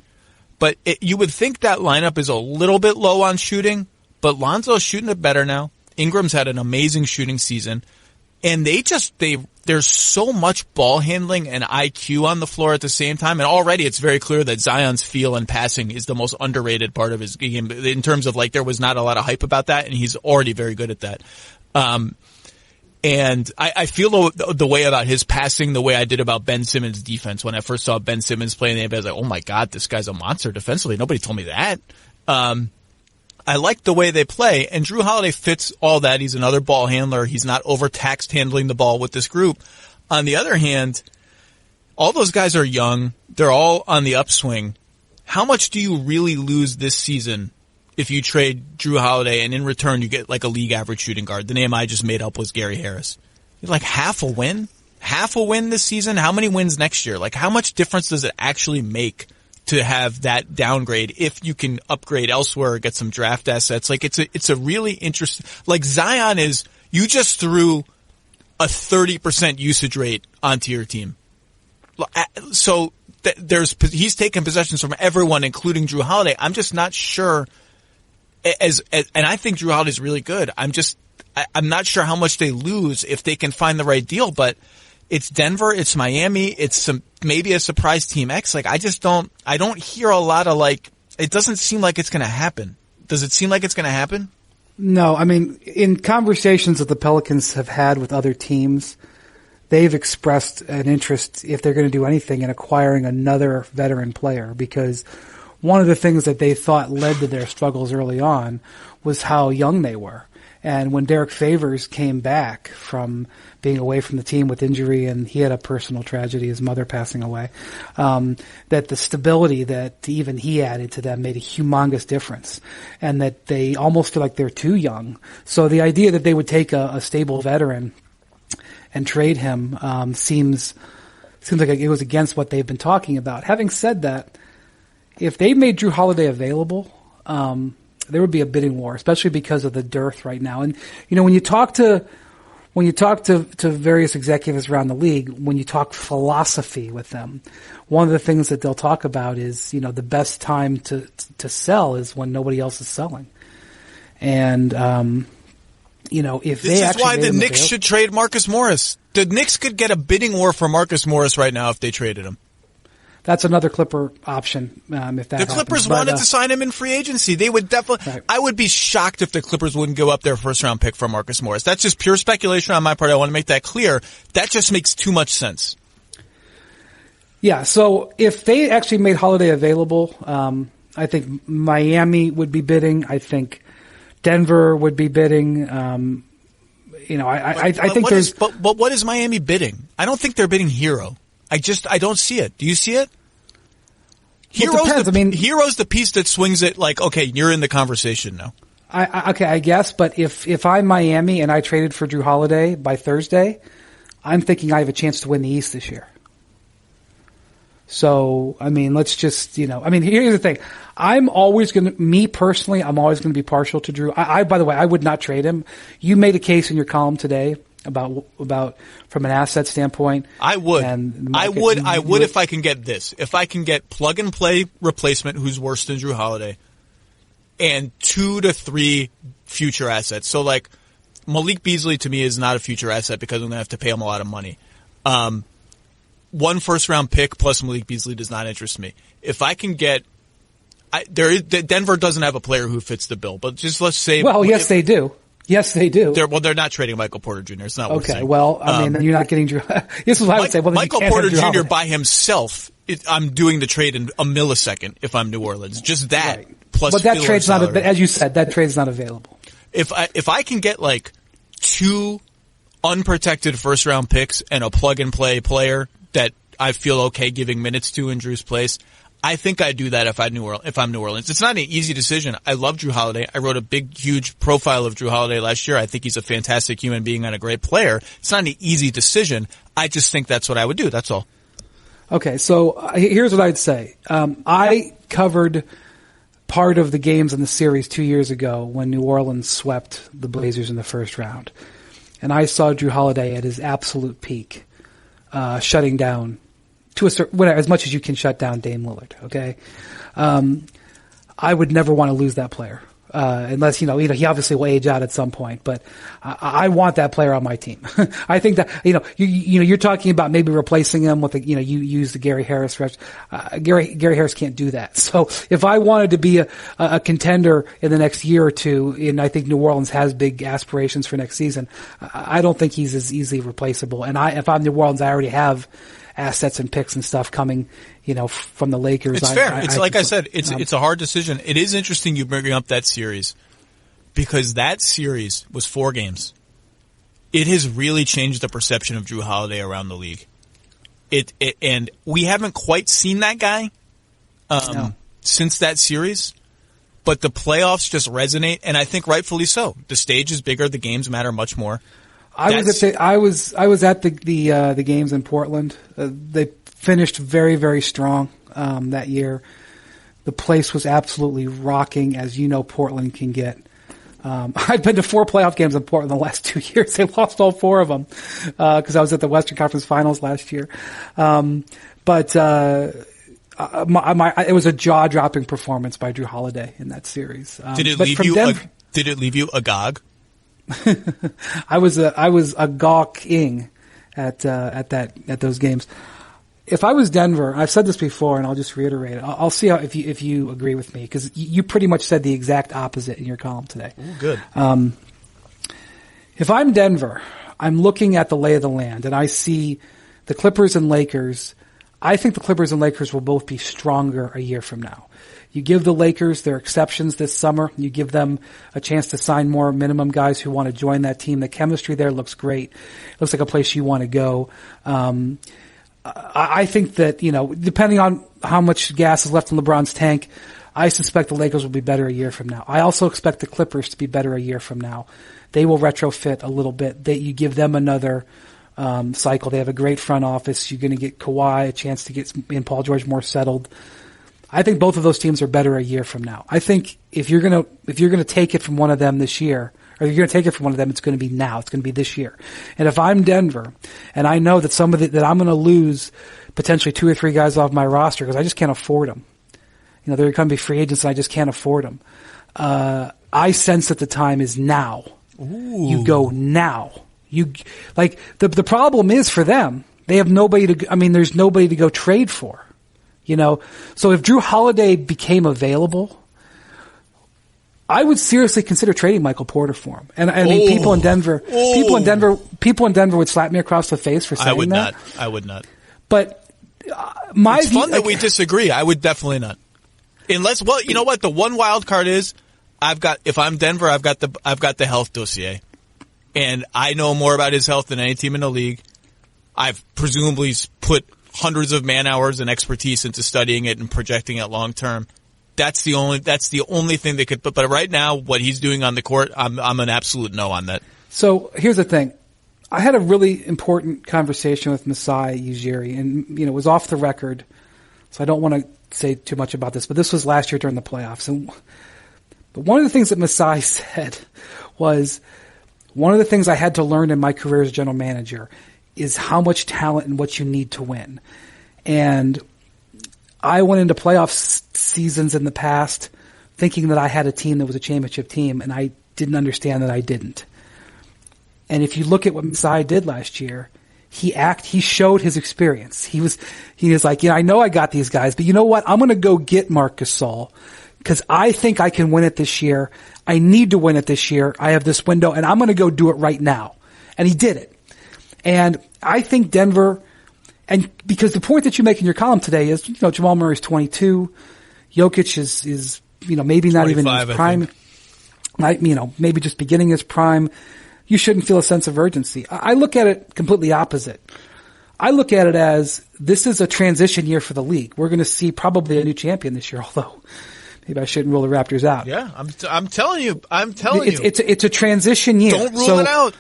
But you would think that lineup is a little bit low on shooting, but Lonzo's shooting it better now. Ingram's had an amazing shooting season. And there's so much ball handling and IQ on the floor at the same time. And already it's very clear that Zion's feel and passing is the most underrated part of his game in terms of there was not a lot of hype about that, and he's already very good at that. And I feel the way about his passing the way I did about Ben Simmons' defense. When I first saw Ben Simmons play in the NBA, I was like, oh my God, this guy's a monster defensively. Nobody told me that. I like the way they play, and Drew Holiday fits all that. He's another ball handler. He's not overtaxed handling the ball with this group. On the other hand, all those guys are young. They're all on the upswing. How much do you really lose this season if you trade Drew Holiday and in return you get a league average shooting guard? The name I just made up was Gary Harris. You're half a win? Half a win this season? How many wins next year? How much difference does it actually make to have that downgrade if you can upgrade elsewhere or get some draft assets? It's a really interesting, Zion is, you just threw a 30% usage rate onto your team. So he's taken possessions from everyone, including Drew Holiday. I'm just not sure and I think Drew Holiday's really good. I'm not sure how much they lose if they can find the right deal, but it's Denver, it's Miami, it's maybe a surprise Team X. I don't hear a lot of it doesn't seem like it's going to happen. Does it seem like it's going to happen? No, I mean, in conversations that the Pelicans have had with other teams, they've expressed an interest, if they're going to do anything, in acquiring another veteran player, because one of the things that they thought led to their struggles early on was how young they were. And when Derek Favors came back from being away from the team with injury, and he had a personal tragedy, his mother passing away, that the stability that even he added to them made a humongous difference, and that they almost feel like they're too young. So the idea that they would take a stable veteran and trade him seems like it was against what they've been talking about. Having said that, if they made Drew Holiday available, there would be a bidding war, especially because of the dearth right now. And when you talk to various executives around the league, when you talk philosophy with them, one of the things that they'll talk about is the best time to sell is when nobody else is selling. And if this is why the Knicks should trade Marcus Morris. The Knicks could get a bidding war for Marcus Morris right now if they traded him. that's another Clipper option. If that the Clippers wanted to sign him in free agency, they would definitely. Right. I would be shocked if the Clippers wouldn't give up their first round pick for Marcus Morris. That's just pure speculation on my part. I want to make that clear. That just makes too much sense. Yeah. So if they actually made Holiday available, I think Miami would be bidding. I think Denver would be bidding. I think there's. But what is Miami bidding? I don't think they're bidding Hero. I don't see it. Do you see it? Hero's the piece that swings it like, okay, you're in the conversation now. I guess, but if I'm Miami and I traded for Drew Holiday by Thursday, I'm thinking I have a chance to win the East this year. So, let's just, here's the thing. I'm always going to be partial to Drew. By the way, I would not trade him. You made a case in your column today about from an asset standpoint. I would if I can get this. If I can get plug and play replacement who's worse than Drew Holiday and 2 to 3 future assets. So like Malik Beasley to me is not a future asset because I'm going to have to pay him a lot of money. 1 first round pick plus Malik Beasley does not interest me. If I can get Denver doesn't have a player who fits the bill, but just let's say yes they do. Yes, they do. They're not trading Michael Porter Jr. It's not worth saying. Okay, well, you're not getting Drew. This is what I would say. Well, Michael Porter Jr. by himself, I'm doing the trade in a millisecond if I'm New Orleans. Just that right. plus. But that trade's not, as you said, that trade's not available. If I can get like 2 unprotected first round picks and a plug and play player that I feel okay giving minutes to in Drew's place, I think I'd do that if I'm New Orleans. It's not an easy decision. I love Drew Holiday. I wrote a big, huge profile of Drew Holiday last year. I think he's a fantastic human being and a great player. It's not an easy decision. I just think that's what I would do. That's all. Okay, so here's what I'd say. I covered part of the games in the series 2 years ago when New Orleans swept the Blazers in the first round. And I saw Drew Holiday at his absolute peak, shutting down to a certain, as much as you can shut down Dame Lillard, okay? I would never want to lose that player. Unless, he obviously will age out at some point, but I want that player on my team. I think that, you're talking about maybe replacing him with you use the Gary Harris rush. Gary Harris can't do that. So if I wanted to be a contender in the next year or two, and I think New Orleans has big aspirations for next season, I don't think he's as easily replaceable. And if I'm New Orleans, I already have assets and picks and stuff coming, from the Lakers. It's fair. I said, it's a hard decision. It is interesting you bring up that series because that series was 4 games. It has really changed the perception of Drew Holiday around the league. And we haven't quite seen that guy, since that series, but the playoffs just resonate, and I think rightfully so. The stage is bigger. The games matter much more. I was at the games in Portland. They finished very, very strong that year. The place was absolutely rocking, as you know Portland can get. I've been to 4 playoff games in Portland the last 2 years. They lost all 4 of them because I was at the Western Conference Finals last year. But it was a jaw-dropping performance by Drew Holiday in that series. Did it leave you agog? I was gawking at those games. If I was Denver, I've said this before, and I'll just reiterate it. I'll see if you agree with me, because you pretty much said the exact opposite in your column today. Ooh, good. If I'm Denver, I'm looking at the lay of the land, and I see the Clippers and Lakers. I think the Clippers and Lakers will both be stronger a year from now. You give the Lakers their exceptions this summer. You give them a chance to sign more minimum guys who want to join that team. The chemistry there looks great. It looks like a place you want to go. I think that, depending on how much gas is left in LeBron's tank, I suspect the Lakers will be better a year from now. I also expect the Clippers to be better a year from now. They will retrofit a little bit. You give them another cycle. They have a great front office. You're going to get Kawhi a chance to get and Paul George more settled. I think both of those teams are better a year from now. I think if you're gonna take it from one of them this year, or you're gonna take it from one of them, it's gonna be now. It's gonna be this year. And if I'm Denver, and I know that that I'm gonna lose potentially 2 or 3 guys off my roster because I just can't afford them. They're gonna be free agents and I just can't afford them. I sense that the time is now. Ooh. You go now. The problem is for them, they have nobody to. There's nobody to go trade for. So if Drew Holiday became available, I would seriously consider trading Michael Porter for him. And I mean, people in Denver would slap me across the face for saying that. I would not. But it's fun that we disagree. I would definitely not. Unless, well, you know what? The one wild card is, if I'm Denver, I've got the health dossier, and I know more about his health than any team in the league. I've presumably put hundreds of man hours and expertise into studying it and projecting it long term. That's the only thing they could. But right now, what he's doing on the court, I'm an absolute no on that. So here's the thing. I had a really important conversation with Masai Ujiri, and it was off the record, so I don't want to say too much about this. But this was last year during the playoffs, but one of the things that Masai said was, one of the things I had to learn in my career as general manager is how much talent and what you need to win. And I went into playoff seasons in the past thinking that I had a team that was a championship team, and I didn't understand that I didn't. And if you look at what Masai did last year, he showed his experience. He was like, I know I got these guys, but you know what? I'm going to go get Marc Gasol because I think I can win it this year. I need to win it this year. I have this window, and I'm going to go do it right now. And he did it. And I think Denver, and because the point that you make in your column today is, Jamal Murray's 22, Jokic is maybe not even in his prime, maybe just beginning his prime. You shouldn't feel a sense of urgency. I look at it completely opposite. I look at it as this is a transition year for the league. We're going to see probably a new champion this year, although maybe I shouldn't rule the Raptors out. Yeah, I'm telling you. It's a transition year. Don't rule it out.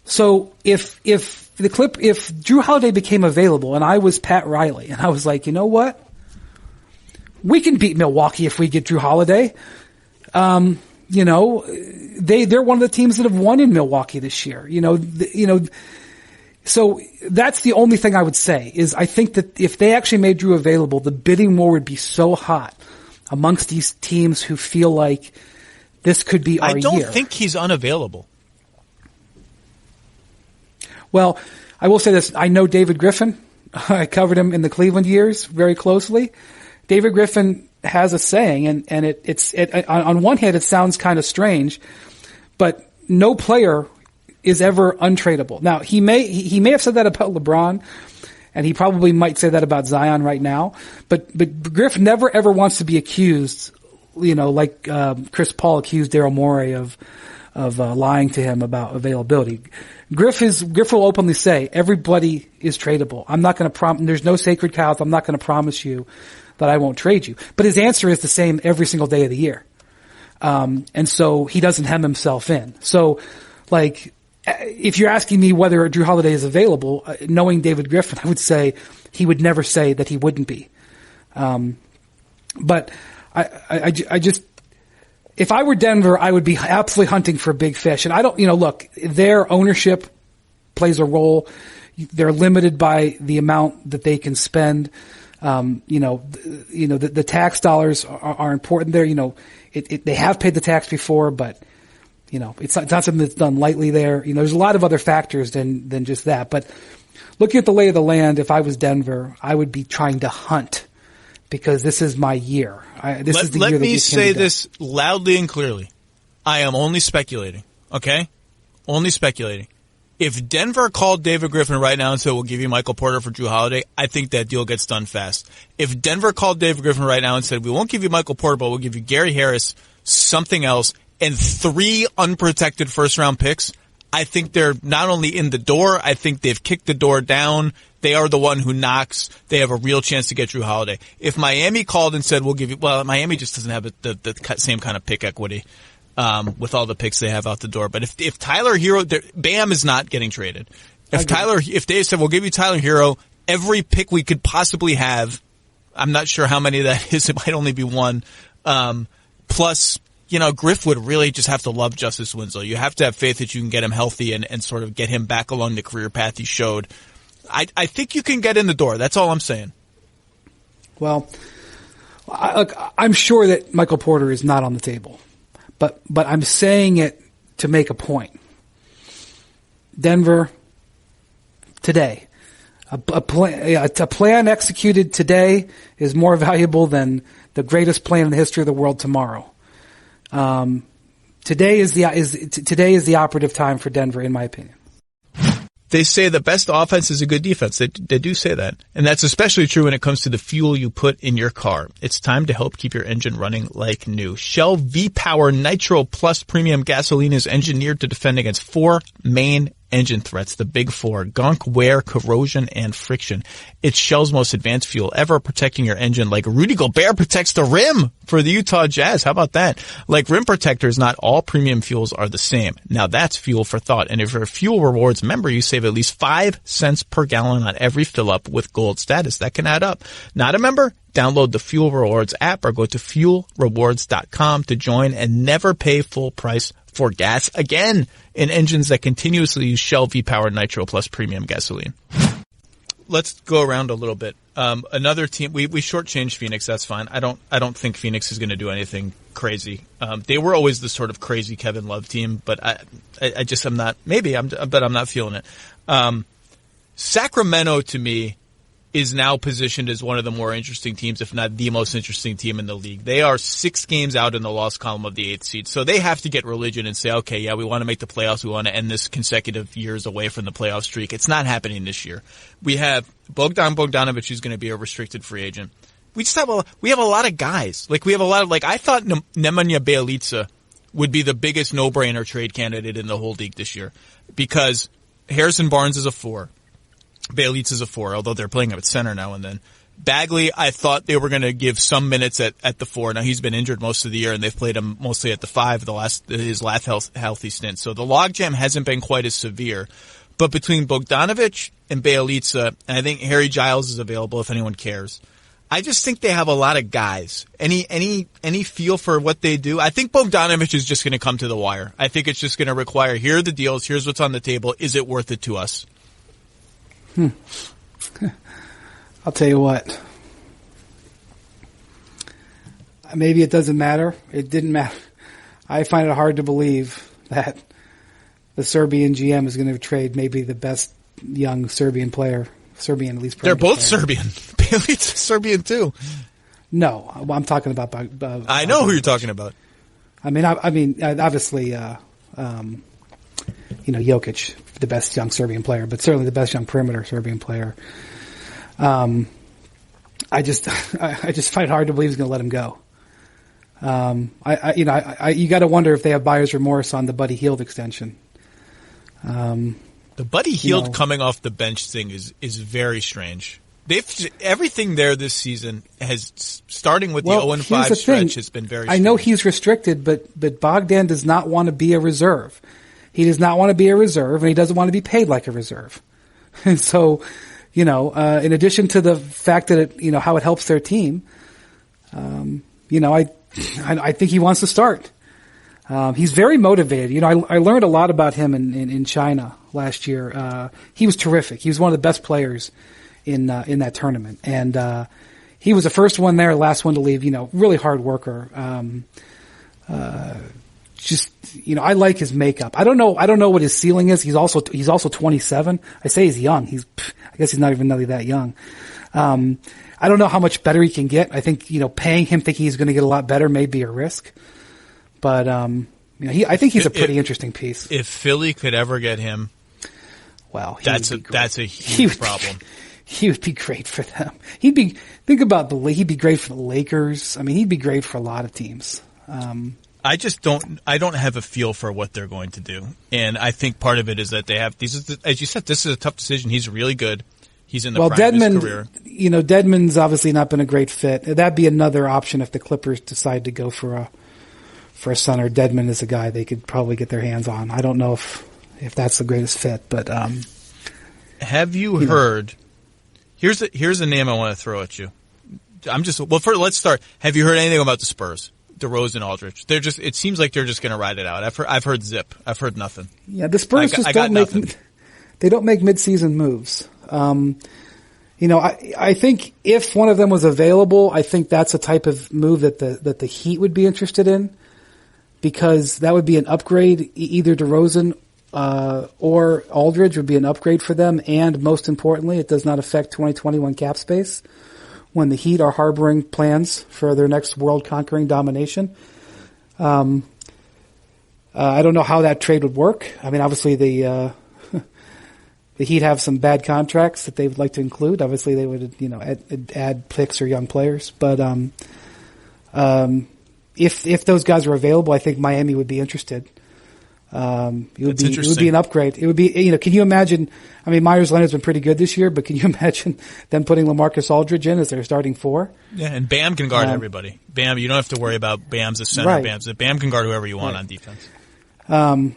So if Drew Holiday became available and I was Pat Riley and I was like, you know what? We can beat Milwaukee if we get Drew Holiday. They're one of the teams that have won in Milwaukee this year. So that's the only thing I would say is I think that if they actually made Drew available, the bidding war would be so hot amongst these teams who feel like this could be our year. I don't think he's unavailable. Well, I will say this. I know David Griffin. I covered him in the Cleveland years very closely. David Griffin has a saying, and it's on one hand, it sounds kind of strange, but no player is ever untradeable. Now, he may have said that about LeBron, and he probably might say that about Zion right now, but Griff never ever wants to be accused, like Chris Paul accused Daryl Morey of lying to him about availability. Griff will openly say everybody is tradable. I'm not going to there's no sacred cows. I'm not going to promise you that I won't trade you. But his answer is the same every single day of the year. And so he doesn't hem himself in. So, if you're asking me whether Drew Holiday is available, knowing David Griffin, I would say he would never say that he wouldn't be. But I just, if I were Denver, I would be absolutely hunting for big fish. And I don't, look, their ownership plays a role. They're limited by the amount that they can spend. The tax dollars are important there. They have paid the tax before, but, it's not something that's done lightly there. There's a lot of other factors than just that. But looking at the lay of the land, if I was Denver, I would be trying to hunt because this is my year. This is the year that Let me say this loudly and clearly. I am only speculating, okay? Only speculating. If Denver called David Griffin right now and said, we'll give you Michael Porter for Drew Holiday, I think that deal gets done fast. If Denver called David Griffin right now and said, we won't give you Michael Porter, but we'll give you Gary Harris, something else, and 3 unprotected first-round picks, I think they're not only in the door, I think they've kicked the door down. They are the one who knocks. They have a real chance to get Drew Holiday. If Miami called and said, we'll give you, well, Miami just doesn't have the same kind of pick equity. With all the picks they have out the door. But if Tyler Hero, Bam is not getting traded. If they said, we'll give you Tyler Hero, every pick we could possibly have, I'm not sure how many that is. It might only be 1. Plus, Griff would really just have to love Justice Winslow. You have to have faith that you can get him healthy and sort of get him back along the career path he showed. I think you can get in the door. That's all I'm saying. Well, I'm sure that Michael Porter is not on the table. But I'm saying it to make a point. Denver, today, A plan executed today is more valuable than the greatest plan in the history of the world tomorrow. Today is the operative time for Denver, in my opinion. They say the best offense is a good defense. They do say that. And that's especially true when it comes to the fuel you put in your car. It's time to help keep your engine running like new. Shell V-Power Nitro Plus Premium Gasoline is engineered to defend against 4 main engine threats, the big 4: gunk, wear, corrosion, and friction. It's Shell's most advanced fuel ever, protecting your engine like Rudy Gobert protects the rim for the Utah Jazz. How about that? Like rim protectors, not all premium fuels are the same. Now that's fuel for thought. And if you're a Fuel Rewards member, you save at least 5 cents per gallon on every fill up with gold status. That can add up. Not a member? Download the Fuel Rewards app or go to fuelrewards.com to join and never pay full price for gas again in engines that continuously use Shell V-Power Nitro Plus Premium Gasoline. Let's go around a little bit. Another team, we shortchanged Phoenix. That's fine. I don't think Phoenix is going to do anything crazy. They were always the sort of crazy Kevin Love team, but I just am not. But I'm not feeling it. Sacramento to me is now positioned as one of the more interesting teams, if not the most interesting team in the league. They are 6 games out in the loss column of the 8th seed. So they have to get religion and say, okay, yeah, we want to make the playoffs. We want to end this consecutive years away from the playoff streak. It's not happening this year. We have Bogdanovic, who's going to be a restricted free agent. We have a lot of guys. I thought Nemanja Bjelica would be the biggest no-brainer trade candidate in the whole league this year because Harrison Barnes is a 4. Bjelica is a 4, although they're playing him at center now and then. Bagley, I thought they were going to give some minutes at the 4. Now he's been injured most of the year, and they've played him mostly at the 5 his last healthy stint. So the logjam hasn't been quite as severe. But between Bogdanovic and Bjelica, and I think Harry Giles is available if anyone cares. I just think they have a lot of guys. Any feel for what they do? I think Bogdanovic is just going to come to the wire. I think it's just going to require, here are the deals, here's what's on the table. Is it worth it to us? I'll tell you what. Maybe it doesn't matter. It didn't matter. I find it hard to believe that the Serbian GM is going to trade maybe the best young Serbian player. Serbian, at least. They're both player. Serbian. Bailey's Serbian too. No, I'm talking about. I know who you're talking about. I mean, obviously, Jokic, the best young Serbian player, but certainly the best young perimeter Serbian player. I just find it hard to believe he's going to let him go. You got to wonder if they have buyer's remorse on the Buddy Hield extension. The Buddy Hield coming off the bench thing is very strange. Everything there this season starting with the 0-5 stretch has been very strange. I know he's restricted, but Bogdan does not want to be a reserve. He does not want to be a reserve, and he doesn't want to be paid like a reserve. And so, in addition to the fact that how it helps their team, I think he wants to start. He's very motivated. I learned a lot about him in China last year. He was terrific. He was one of the best players in that tournament, and he was the first one there, last one to leave. Really hard worker. I like his makeup. I don't know what his ceiling is. He's also 27. I say he's young. I guess he's not even really that young. I don't know how much better he can get. I think, paying him thinking he's going to get a lot better may be a risk. But, I think he's a pretty interesting piece. If Philly could ever get him, well, that's a huge problem. He would be great for them. He'd be great for the Lakers. I mean, he'd be great for a lot of teams. I don't have a feel for what they're going to do. And I think part of it is that they have as you said, this is a tough decision. He's really good. He's in the prime of his career. Dedmon's obviously not been a great fit. That'd be another option if the Clippers decide to go for a center. Dedmon is a guy they could probably get their hands on. I don't know if that's the greatest fit, but have you heard? Here's a name I want to throw at you. Let's start. Have you heard anything about the Spurs? DeRozan, Aldridge. It seems like they're just going to ride it out. I've heard zip. I've heard nothing. Yeah, the Spurs don't make mid-season moves. I think if one of them was available, I think that's a type of move that the Heat would be interested in, because that would be an upgrade, either DeRozan or Aldridge would be an upgrade for them, and most importantly, it does not affect 2021 cap space when the Heat are harboring plans for their next world-conquering domination. I don't know how that trade would work. I mean, obviously the Heat have some bad contracts that they would like to include. Obviously, they would, add picks or young players. But if those guys were available, I think Miami would be interested. It would be an upgrade. It would be, can you imagine? I mean, Myers Leonard's been pretty good this year, but can you imagine them putting LaMarcus Aldridge in as their starting four? Yeah, and Bam can guard everybody. Bam, you don't have to worry about Bam's a center. Right. Bam can guard whoever you want on defense. But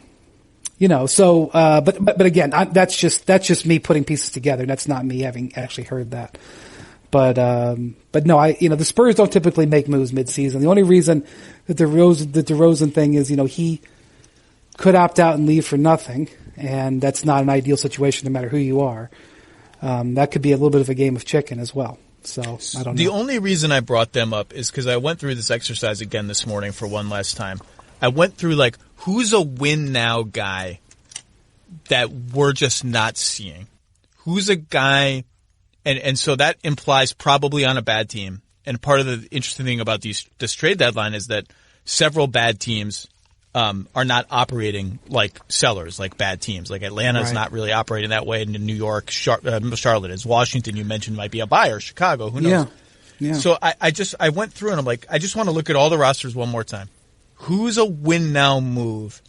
again, that's just me putting pieces together. That's not me having actually heard that. But no, the Spurs don't typically make moves midseason. The only reason that the DeRozan thing is, he could opt out and leave for nothing, and that's not an ideal situation no matter who you are. That could be a little bit of a game of chicken as well. So I don't know. The only reason I brought them up is because I went through this exercise again this morning for one last time. I went through who's a win now guy that we're just not seeing? Who's a guy, and so that implies probably on a bad team. And part of the interesting thing about this trade deadline is that several bad teams are not operating like sellers, like bad teams. Like Atlanta's not really operating that way, and in New York, Charlotte is. Washington, you mentioned, might be a buyer. Chicago, who knows? Yeah. So I went through and I'm like, I just want to look at all the rosters one more time. Who's a win now move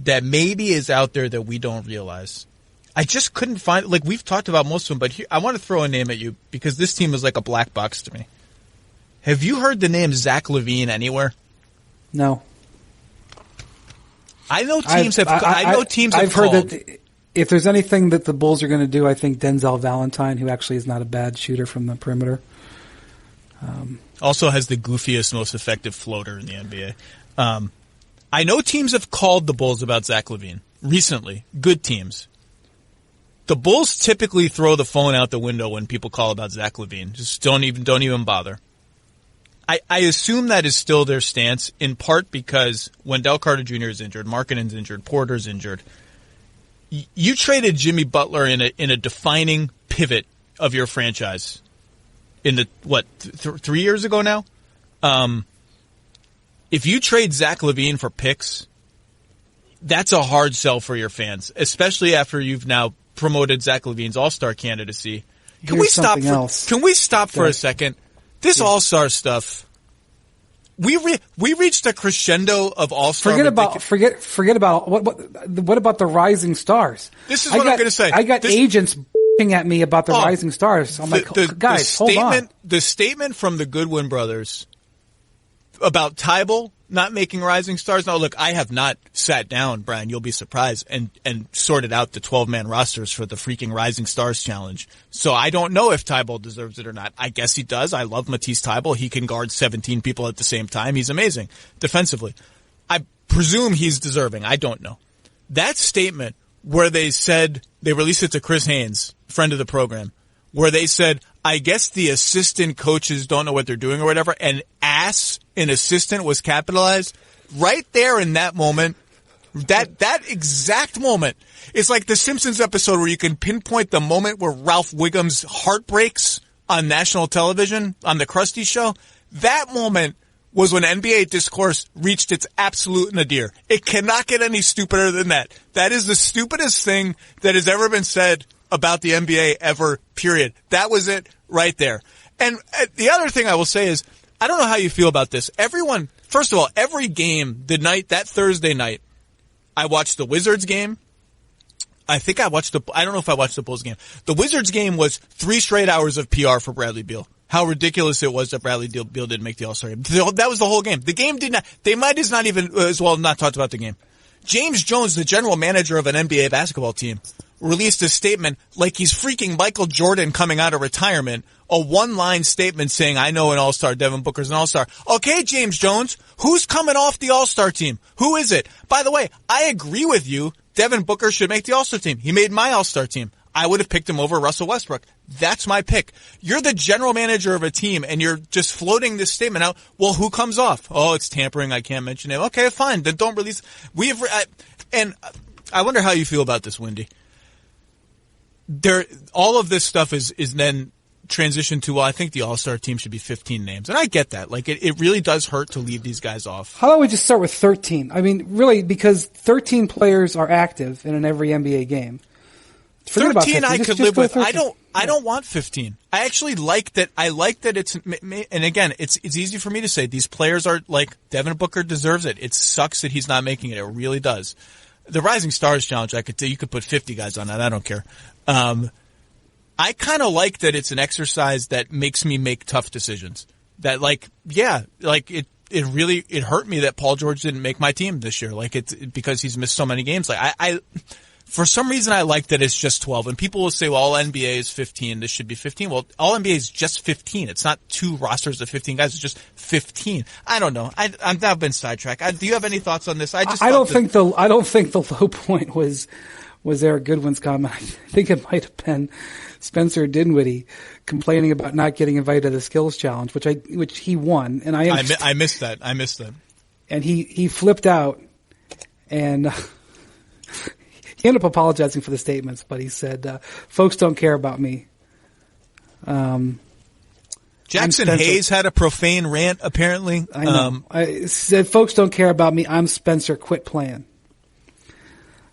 that maybe is out there that we don't realize? I just couldn't find, we've talked about most of them, but here, I want to throw a name at you because this team is like a black box to me. Have you heard the name Zach LaVine anywhere? No. I know teams have I've called. Heard that if there's anything that the Bulls are going to do, I think Denzel Valentine, who actually is not a bad shooter from the perimeter. Also has the goofiest, most effective floater in the NBA. I know teams have called the Bulls about Zach LaVine recently. Good teams. The Bulls typically throw the phone out the window when people call about Zach LaVine. Just don't even bother. I assume that is still their stance, in part because Wendell Carter Jr. is injured, Markkanen's injured, Porter's injured. You traded Jimmy Butler in a defining pivot of your franchise in the 3 years ago now. If you trade Zach LaVine for picks, that's a hard sell for your fans, especially after you've now promoted Zach LaVine's All-Star candidacy. Can we stop for a second? This All-Star stuff. We reached a crescendo of All-Star. Forget about what about the rising stars? This is what I'm going to say. I got agents at me about the rising stars. I'm guys, hold on. The statement from the Goodwin brothers about Tybal not making rising stars. Now, look, I have not sat down, Brian, you'll be surprised, and sorted out the 12-man rosters for the freaking Rising Stars Challenge. So I don't know if Tybal deserves it or not. I guess he does. I love Matisse Tybal. He can guard 17 people at the same time. He's amazing defensively. I presume he's deserving. I don't know. That statement where they said, they released it to Chris Haynes, friend of the program, where they said, I guess the assistant coaches don't know what they're doing or whatever, and ass in assistant was capitalized. Right there in that moment, that exact moment, it's like the Simpsons episode where you can pinpoint the moment where Ralph Wiggum's heart breaks on national television, on the Krusty Show. That moment was when NBA discourse reached its absolute nadir. It cannot get any stupider than that. That is the stupidest thing that has ever been said about the NBA ever, period. That was it right there. And the other thing I will say is, I don't know how you feel about this. Everyone, first of all, every game, that Thursday night, I watched the Wizards game. I don't know if I watched the Bulls game. The Wizards game was 3 straight hours of PR for Bradley Beal. How ridiculous it was that Bradley Beal didn't make the All-Star game. That was the whole game. The game they might as not even as well not talked about the game. James Jones, the general manager of an NBA basketball team, released a statement like he's freaking Michael Jordan coming out of retirement, a one-line statement saying, I know an All-Star, Devin Booker's an All-Star. Okay, James Jones, who's coming off the All-Star team? Who is it? By the way, I agree with you. Devin Booker should make the All-Star team. He made my All-Star team. I would have picked him over Russell Westbrook. That's my pick. You're the general manager of a team, and you're just floating this statement out. Well, who comes off? Oh, it's tampering. I can't mention it. Okay, fine. Then don't release. I wonder how you feel about this, Wendy. All of this stuff is then transitioned to, well, I think the All-Star team should be 15 names. And I get that. Like, it really does hurt to leave these guys off. How about we just start with 13? I mean, really, because 13 players are active in every NBA game. Forget 13 I could live with. I don't want 15. I actually like that. I like that it's, and again, it's easy for me to say these players are like, Devin Booker deserves it. It sucks that he's not making it. It really does. The Rising Stars Challenge, you could put 50 guys on that. I don't care. I kind of like that it's an exercise that makes me make tough decisions. That it really hurt me that Paul George didn't make my team this year. Like because he's missed so many games. Like I for some reason I like that it's just 12. And people will say, well, all NBA is 15. This should be 15. Well, all NBA is just 15. It's not 2 rosters of 15 guys. It's just 15. I don't know. I've now been sidetracked. Do you have any thoughts on this? I don't think the low point was Eric Goodwin's comment. I think it might have been Spencer Dinwiddie complaining about not getting invited to the skills challenge, which he won. And I missed that. And he flipped out and he ended up apologizing for the statements, but he said, folks don't care about me. Jackson Hayes had a profane rant, apparently. I know. I said, folks don't care about me. I'm Spencer. Quit playing.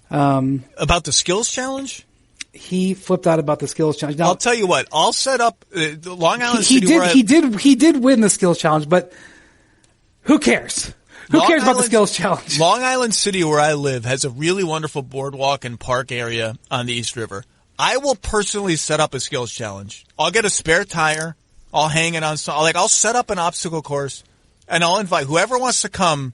About the skills challenge? He flipped out about the skills challenge. Now, I'll tell you what. I'll set up Long Island City. He did win the skills challenge, but who cares? Who cares about the skills challenge? Long Island City, where I live, has a really wonderful boardwalk and park area on the East River. I will personally set up a skills challenge. I'll get a spare tire. I'll hang it on. I'll set up an obstacle course, and I'll invite whoever wants to come.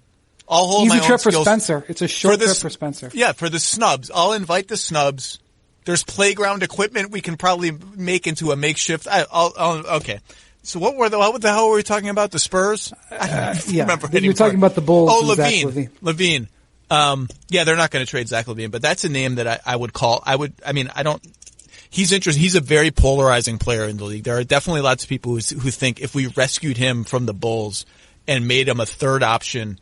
I'll hold my own trip skills. For Spencer. It's a short trip for Spencer. Yeah, for the snubs. I'll invite the snubs. There's playground equipment we can probably make into a makeshift. Okay. So what the hell were we talking about? The Spurs? I don't remember anymore. You were talking about the Bulls. Oh, Levine. Yeah, they're not going to trade Zach LaVine, but that's a name that I would call. He's interesting. He's a very polarizing player in the league. There are definitely lots of people who think if we rescued him from the Bulls and made him a third option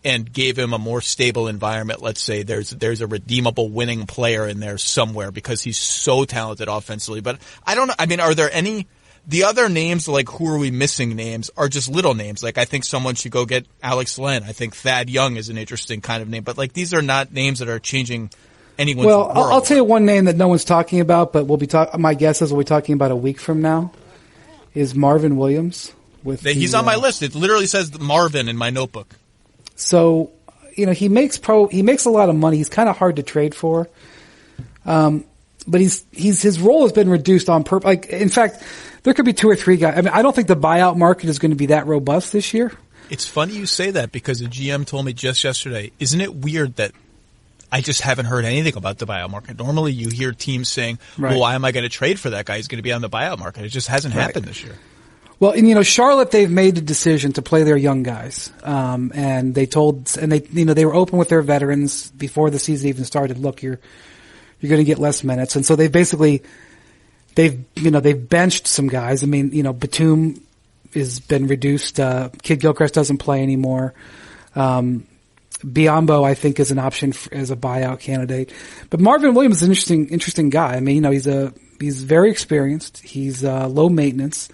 and gave him a more stable environment, let's say there's a redeemable winning player in there somewhere because he's so talented offensively. But I don't know. I mean, are there any, the other names, like who are we missing names, are just little names. Like I think someone should go get Alex Len. I think Thad Young is an interesting kind of name. But like these are not names that are changing anyone's world. I'll tell you one name that no one's talking about, but my guess is we'll be talking about a week from now, is Marvin Williams. He's on my list. It literally says Marvin in my notebook. So, he makes a lot of money. He's kind of hard to trade for. But his role has been reduced on purpose. Like, in fact, there could be 2 or 3 guys. I mean, I don't think the buyout market is going to be that robust this year. It's funny you say that because the GM told me just yesterday, isn't it weird that I just haven't heard anything about the buyout market? Normally you hear teams saying, well, why am I going to trade for that guy? He's going to be on the buyout market. It just hasn't happened this year. Well, and Charlotte, they've made the decision to play their young guys, and they were open with their veterans before the season even started. Look, you're going to get less minutes, and so they've benched some guys. I mean, Batum has been reduced. Kid Gilchrist doesn't play anymore. Biyombo, I think, is an option as a buyout candidate, but Marvin Williams is an interesting guy. I mean, he's very experienced. He's low maintenance.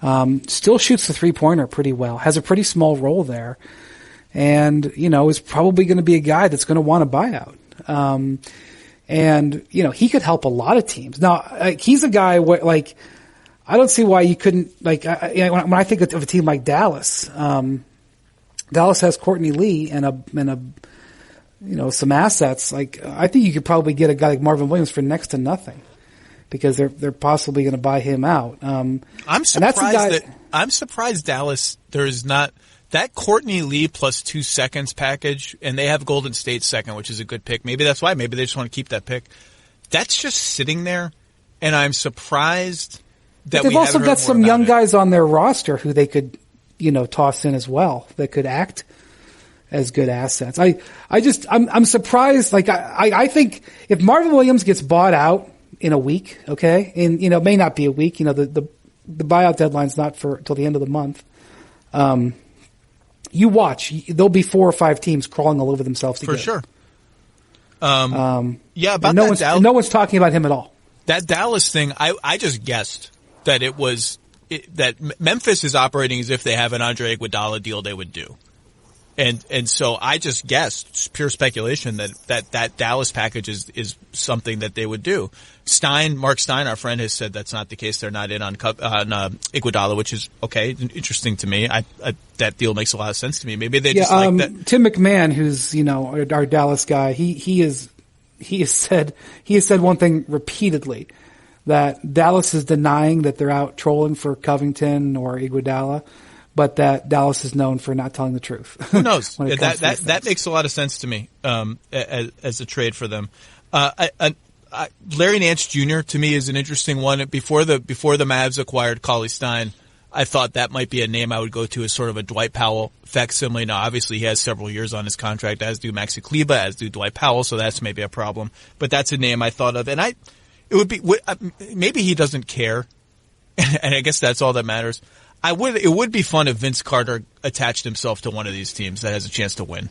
Still shoots the 3-pointer pretty well, has a pretty small role there, and, is probably going to be a guy that's going to want a buyout. He could help a lot of teams. Now, he's a guy where, I don't see why you couldn't, when I think of a team like Dallas, Dallas has Courtney Lee and some assets. I think you could probably get a guy like Marvin Williams for next to nothing, because they're possibly going to buy him out. I'm surprised Dallas, there is not that Courtney Lee plus 2 seconds package, and they have Golden State second, which is a good pick. Maybe that's why. Maybe they just want to keep that pick. That's just sitting there, and I'm surprised that they've also got some young guys on their roster who they could, toss in as well that could act as good assets. I'm surprised. I think if Marvin Williams gets bought out in a week, okay, and it may not be a week. The buyout deadline's not till the end of the month. You watch, there'll be 4 or 5 teams crawling all over themselves to for get sure. Yeah, about no one's talking about him at all. That Dallas thing, I just guessed that that Memphis is operating as if they have an Andre Iguodala deal they would do. And so I just guessed, it's pure speculation, that Dallas package is something that they would do. Mark Stein, our friend, has said that's not the case. They're not in on Iguodala, which is okay, interesting to me. That deal makes a lot of sense to me. Maybe they just like that. Tim McMahon, who's our Dallas guy, he has said one thing repeatedly, that Dallas is denying that they're out trolling for Covington or Iguodala, but that Dallas is known for not telling the truth. Who knows? That makes a lot of sense to me as a trade for them. Larry Nance Jr. to me is an interesting one. Before the Mavs acquired Cauley Stein, I thought that might be a name I would go to as sort of a Dwight Powell facsimile. Now, obviously, he has several years on his contract, as do Maxi Kleber, as do Dwight Powell, so that's maybe a problem. But that's a name I thought of, and it would be maybe he doesn't care, and I guess that's all that matters. It would be fun if Vince Carter attached himself to one of these teams that has a chance to win.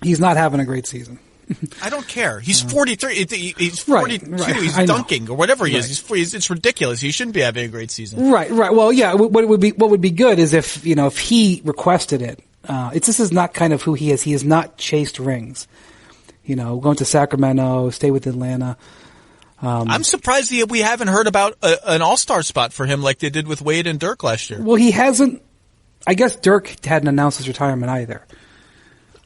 He's not having a great season. I don't care. He's 43. He's 42. Right. He's dunking or whatever he is. It's ridiculous. He shouldn't be having a great season. Right. Well, yeah. What would be good is if he requested it. This is not kind of who he is. He has not chased rings. Going to Sacramento, stay with Atlanta. I'm surprised we haven't heard about an all-star spot for him like they did with Wade and Dirk last year. Well, he hasn't. I guess Dirk hadn't announced his retirement either.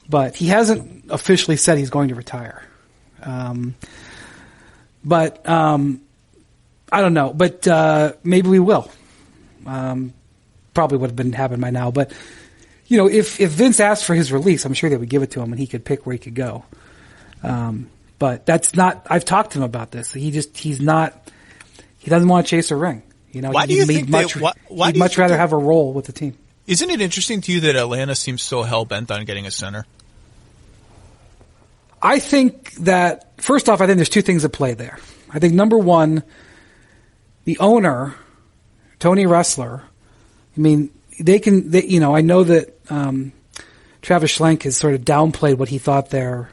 But he hasn't officially said he's going to retire. But I don't know. But maybe we will. Probably would have been happened by now. But if Vince asked for his release, I'm sure they would give it to him and he could pick where he could go. But that's not. I've talked to him about this. He doesn't want to chase a ring. Why do you think he'd much rather have a role with the team? Isn't it interesting to you that Atlanta seems so hell-bent on getting a center? I think that, first off, there's two things at play there. I think, number one, the owner, Tony Ressler, I know that Travis Schlenk has sort of downplayed what he thought their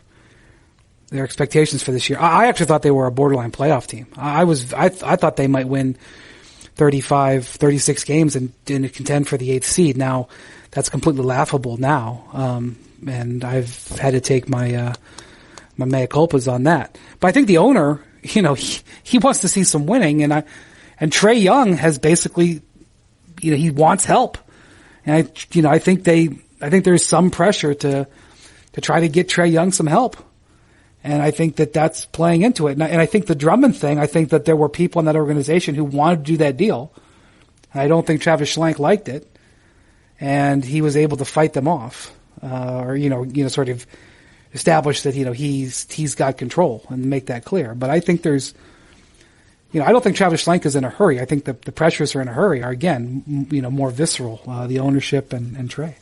expectations for this year. I actually thought they were a borderline playoff team. I thought they might win 35, 36 games and contend for the 8th seed. Now, that's completely laughable now. And I've had to take my mea culpas on that. But I think the owner, he wants to see some winning, and Trae Young has basically, he wants help. And I think there's some pressure to try to get Trae Young some help. And I think that that's playing into it. And I think the Drummond thing, I think that there were people in that organization who wanted to do that deal. And I don't think Travis Schlenk liked it. And he was able to fight them off. Or sort of establish that, he's got control and make that clear. But I think there's, I don't think Travis Schlenk is in a hurry. I think the pressures are in a hurry are, again, more visceral, the ownership and Trae.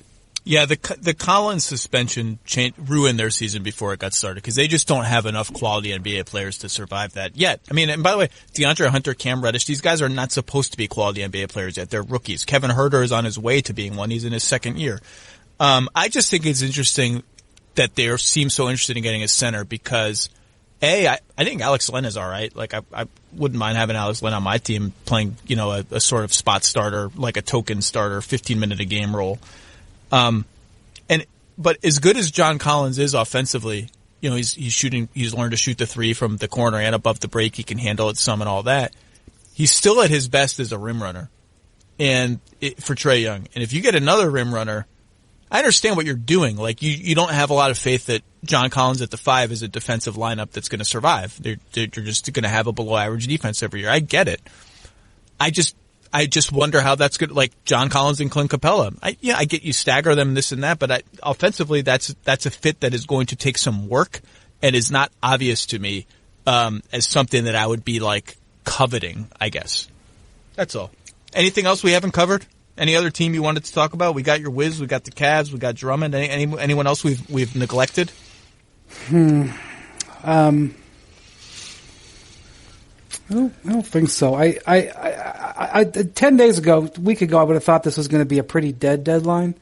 Yeah, the Collins suspension ruined their season before it got started because they just don't have enough quality NBA players to survive that yet. I mean, and by the way, DeAndre Hunter, Cam Reddish, these guys are not supposed to be quality NBA players yet. They're rookies. Kevin Huerter is on his way to being one. He's in his second year. I just think it's interesting that they seem so interested in getting a center because, I think Alex Len is all right. Like, I wouldn't mind having Alex Len on my team playing, a sort of spot starter, like a token starter, 15-minute-a-game role. But as good as John Collins is offensively, he's learned to shoot the three from the corner and above the break. He can handle it some and all that. He's still at his best as a rim runner for Trae Young. And if you get another rim runner, I understand what you're doing. Like, you don't have a lot of faith that John Collins at the 5 is a defensive lineup that's going to survive. They're just going to have a below average defense every year. I get it. I just wonder how that's good. Like John Collins and Clint Capella. I get you stagger them, this and that, but offensively, that's a fit that is going to take some work and is not obvious to me, as something that I would be like coveting, I guess. That's all. Anything else we haven't covered? Any other team you wanted to talk about? We got your Wiz, we got the Cavs, we got Drummond. Anyone else we've neglected? I don't think so. I 10 days ago, a week ago, I would have thought this was going to be a pretty dead deadline.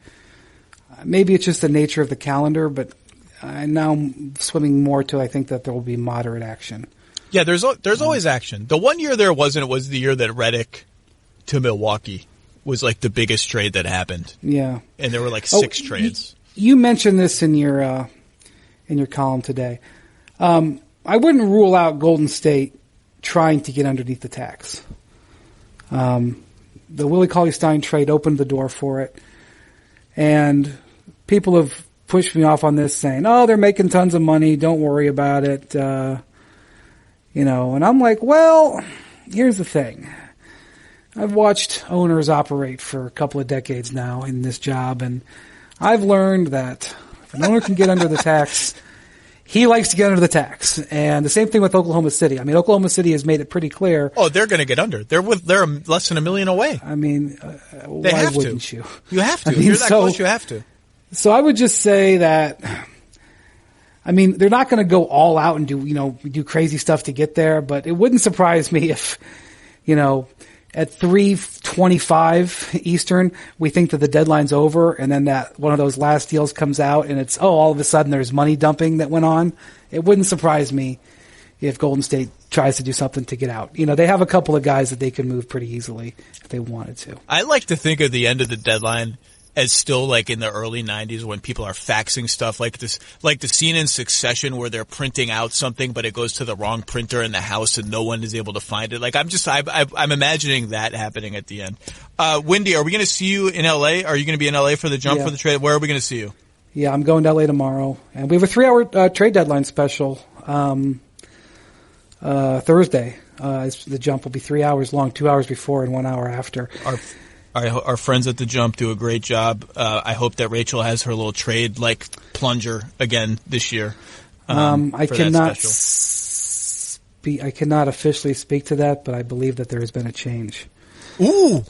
Maybe it's just the nature of the calendar, but now I'm swimming more to I think that there will be moderate action. Yeah, there's always action. The one year there wasn't. It was the year that Redick to Milwaukee was like the biggest trade that happened. Yeah, and there were like 6 trades. You mentioned this in your column today. I wouldn't rule out Golden State trying to get underneath the tax. The Willie Cauley-Stein trade opened the door for it, and people have pushed me off on this, saying, "Oh, they're making tons of money. Don't worry about it." And I'm like, well, here's the thing. I've watched owners operate for a couple of decades now in this job, and I've learned that if an owner can get under the tax, he likes to get under the tax. And the same thing with Oklahoma City. I mean, Oklahoma City has made it pretty clear. Oh, they're going to get under. They're less than $1 million away. I mean, why wouldn't you? You have to. I mean, if you're that close, you have to. So I would just say that, I mean, they're not going to go all out and do crazy stuff to get there, but it wouldn't surprise me if, at 3:25 Eastern, we think that the deadline's over, and then that one of those last deals comes out, and it's, all of a sudden there's money dumping that went on. It wouldn't surprise me if Golden State tries to do something to get out. They have a couple of guys that they can move pretty easily if they wanted to. I like to think of the end of the deadline as still like in the early 90s when people are faxing stuff like this, like the scene in Succession where they're printing out something but it goes to the wrong printer in the house and no one is able to find it. Like I'm imagining that happening at the end. Wendy, are we going to see you in LA? Are you going to be in LA for the jump for the trade? Where are we going to see you? Yeah, I'm going to LA tomorrow, and we have a 3-hour trade deadline special. Thursday, the jump will be 3 hours long, 2 hours before and 1 hour after. Our friends at the Jump do a great job. I hope that Rachel has her little trade like plunger again this year. I cannot officially speak to that, but I believe that there has been a change. Ooh.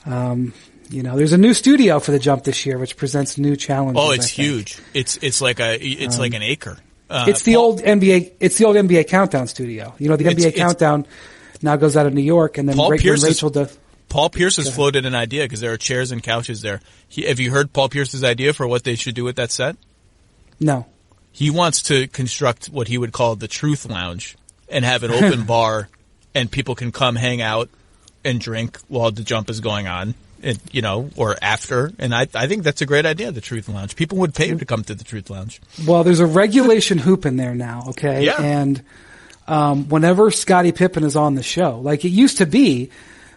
There's a new studio for the Jump this year, which presents new challenges. Oh, it's huge. It's like an acre. It's the old NBA Countdown studio. The NBA Countdown now goes out of New York, and then Rachel does. Paul Pierce has floated an idea because there are chairs and couches there. Have you heard Paul Pierce's idea for what they should do with that set? No. He wants to construct what he would call the Truth Lounge and have an open bar, and people can come hang out and drink while the Jump is going on, or after. And I think that's a great idea, the Truth Lounge. People would pay to come to the Truth Lounge. Well, there's a regulation hoop in there now, okay? Yeah. And whenever Scottie Pippen is on the show, like it used to be,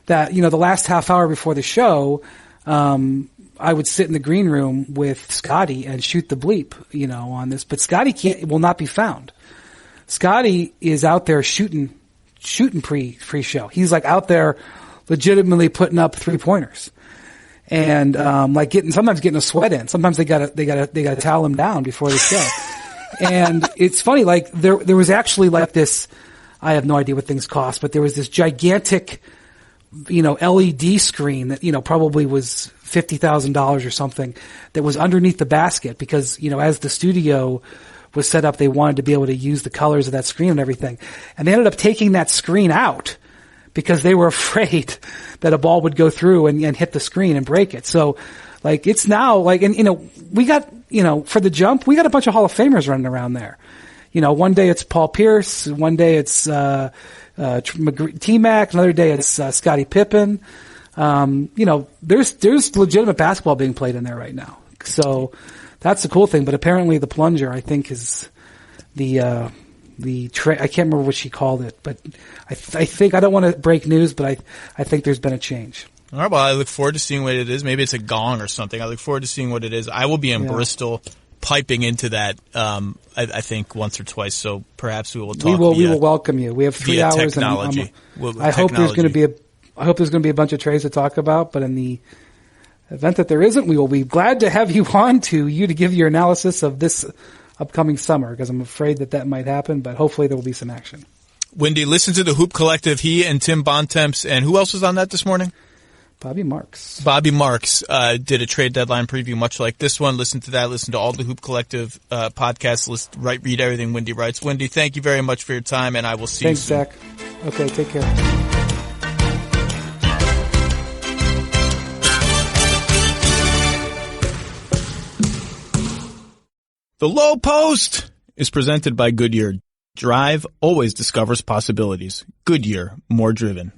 that, the last half hour before the show, I would sit in the green room with Scotty and shoot the bleep, on this. But Scotty will not be found. Scotty is out there shooting pre-show. He's like out there legitimately putting up 3-pointers. And, sometimes getting a sweat in. Sometimes they gotta towel him down before the show. And it's funny, like there was actually like this, I have no idea what things cost, but there was this gigantic, LED screen that, probably was $50,000 or something that was underneath the basket because, as the studio was set up, they wanted to be able to use the colors of that screen and everything. And they ended up taking that screen out because they were afraid that a ball would go through and hit the screen and break it. So, it's now, we got, for the Jump, we got a bunch of Hall of Famers running around there. One day it's Paul Pierce, one day it's, T-Mac, another day it's Scottie Pippen. There's legitimate basketball being played in there right now. So that's the cool thing. But apparently the plunger, I think, is I can't remember what she called it, but I think, I don't want to break news, but I think there's been a change. All right, well, I look forward to seeing what it is. Maybe it's a gong or something. I look forward to seeing what it is. I will be in Bristol piping into that, I think once or twice. So perhaps we will talk. We will welcome you. We have 3 hours. Technology. I hope there's going to be a bunch of trades to talk about. But in the event that there isn't, we will be glad to have you on to give your analysis of this upcoming summer, because I'm afraid that might happen. But hopefully there will be some action. Wendy, listen to the Hoop Collective. He and Tim Bontemps, and who else was on that this morning? Bobby Marks did a trade deadline preview much like this one. Listen to that. Listen to all the Hoop Collective podcasts. Read everything Wendy writes. Wendy, thank you very much for your time, and I will see you soon. Thanks, Zach. Okay, take care. The Lowe Post is presented by Goodyear. Drive always discovers possibilities. Goodyear, more driven.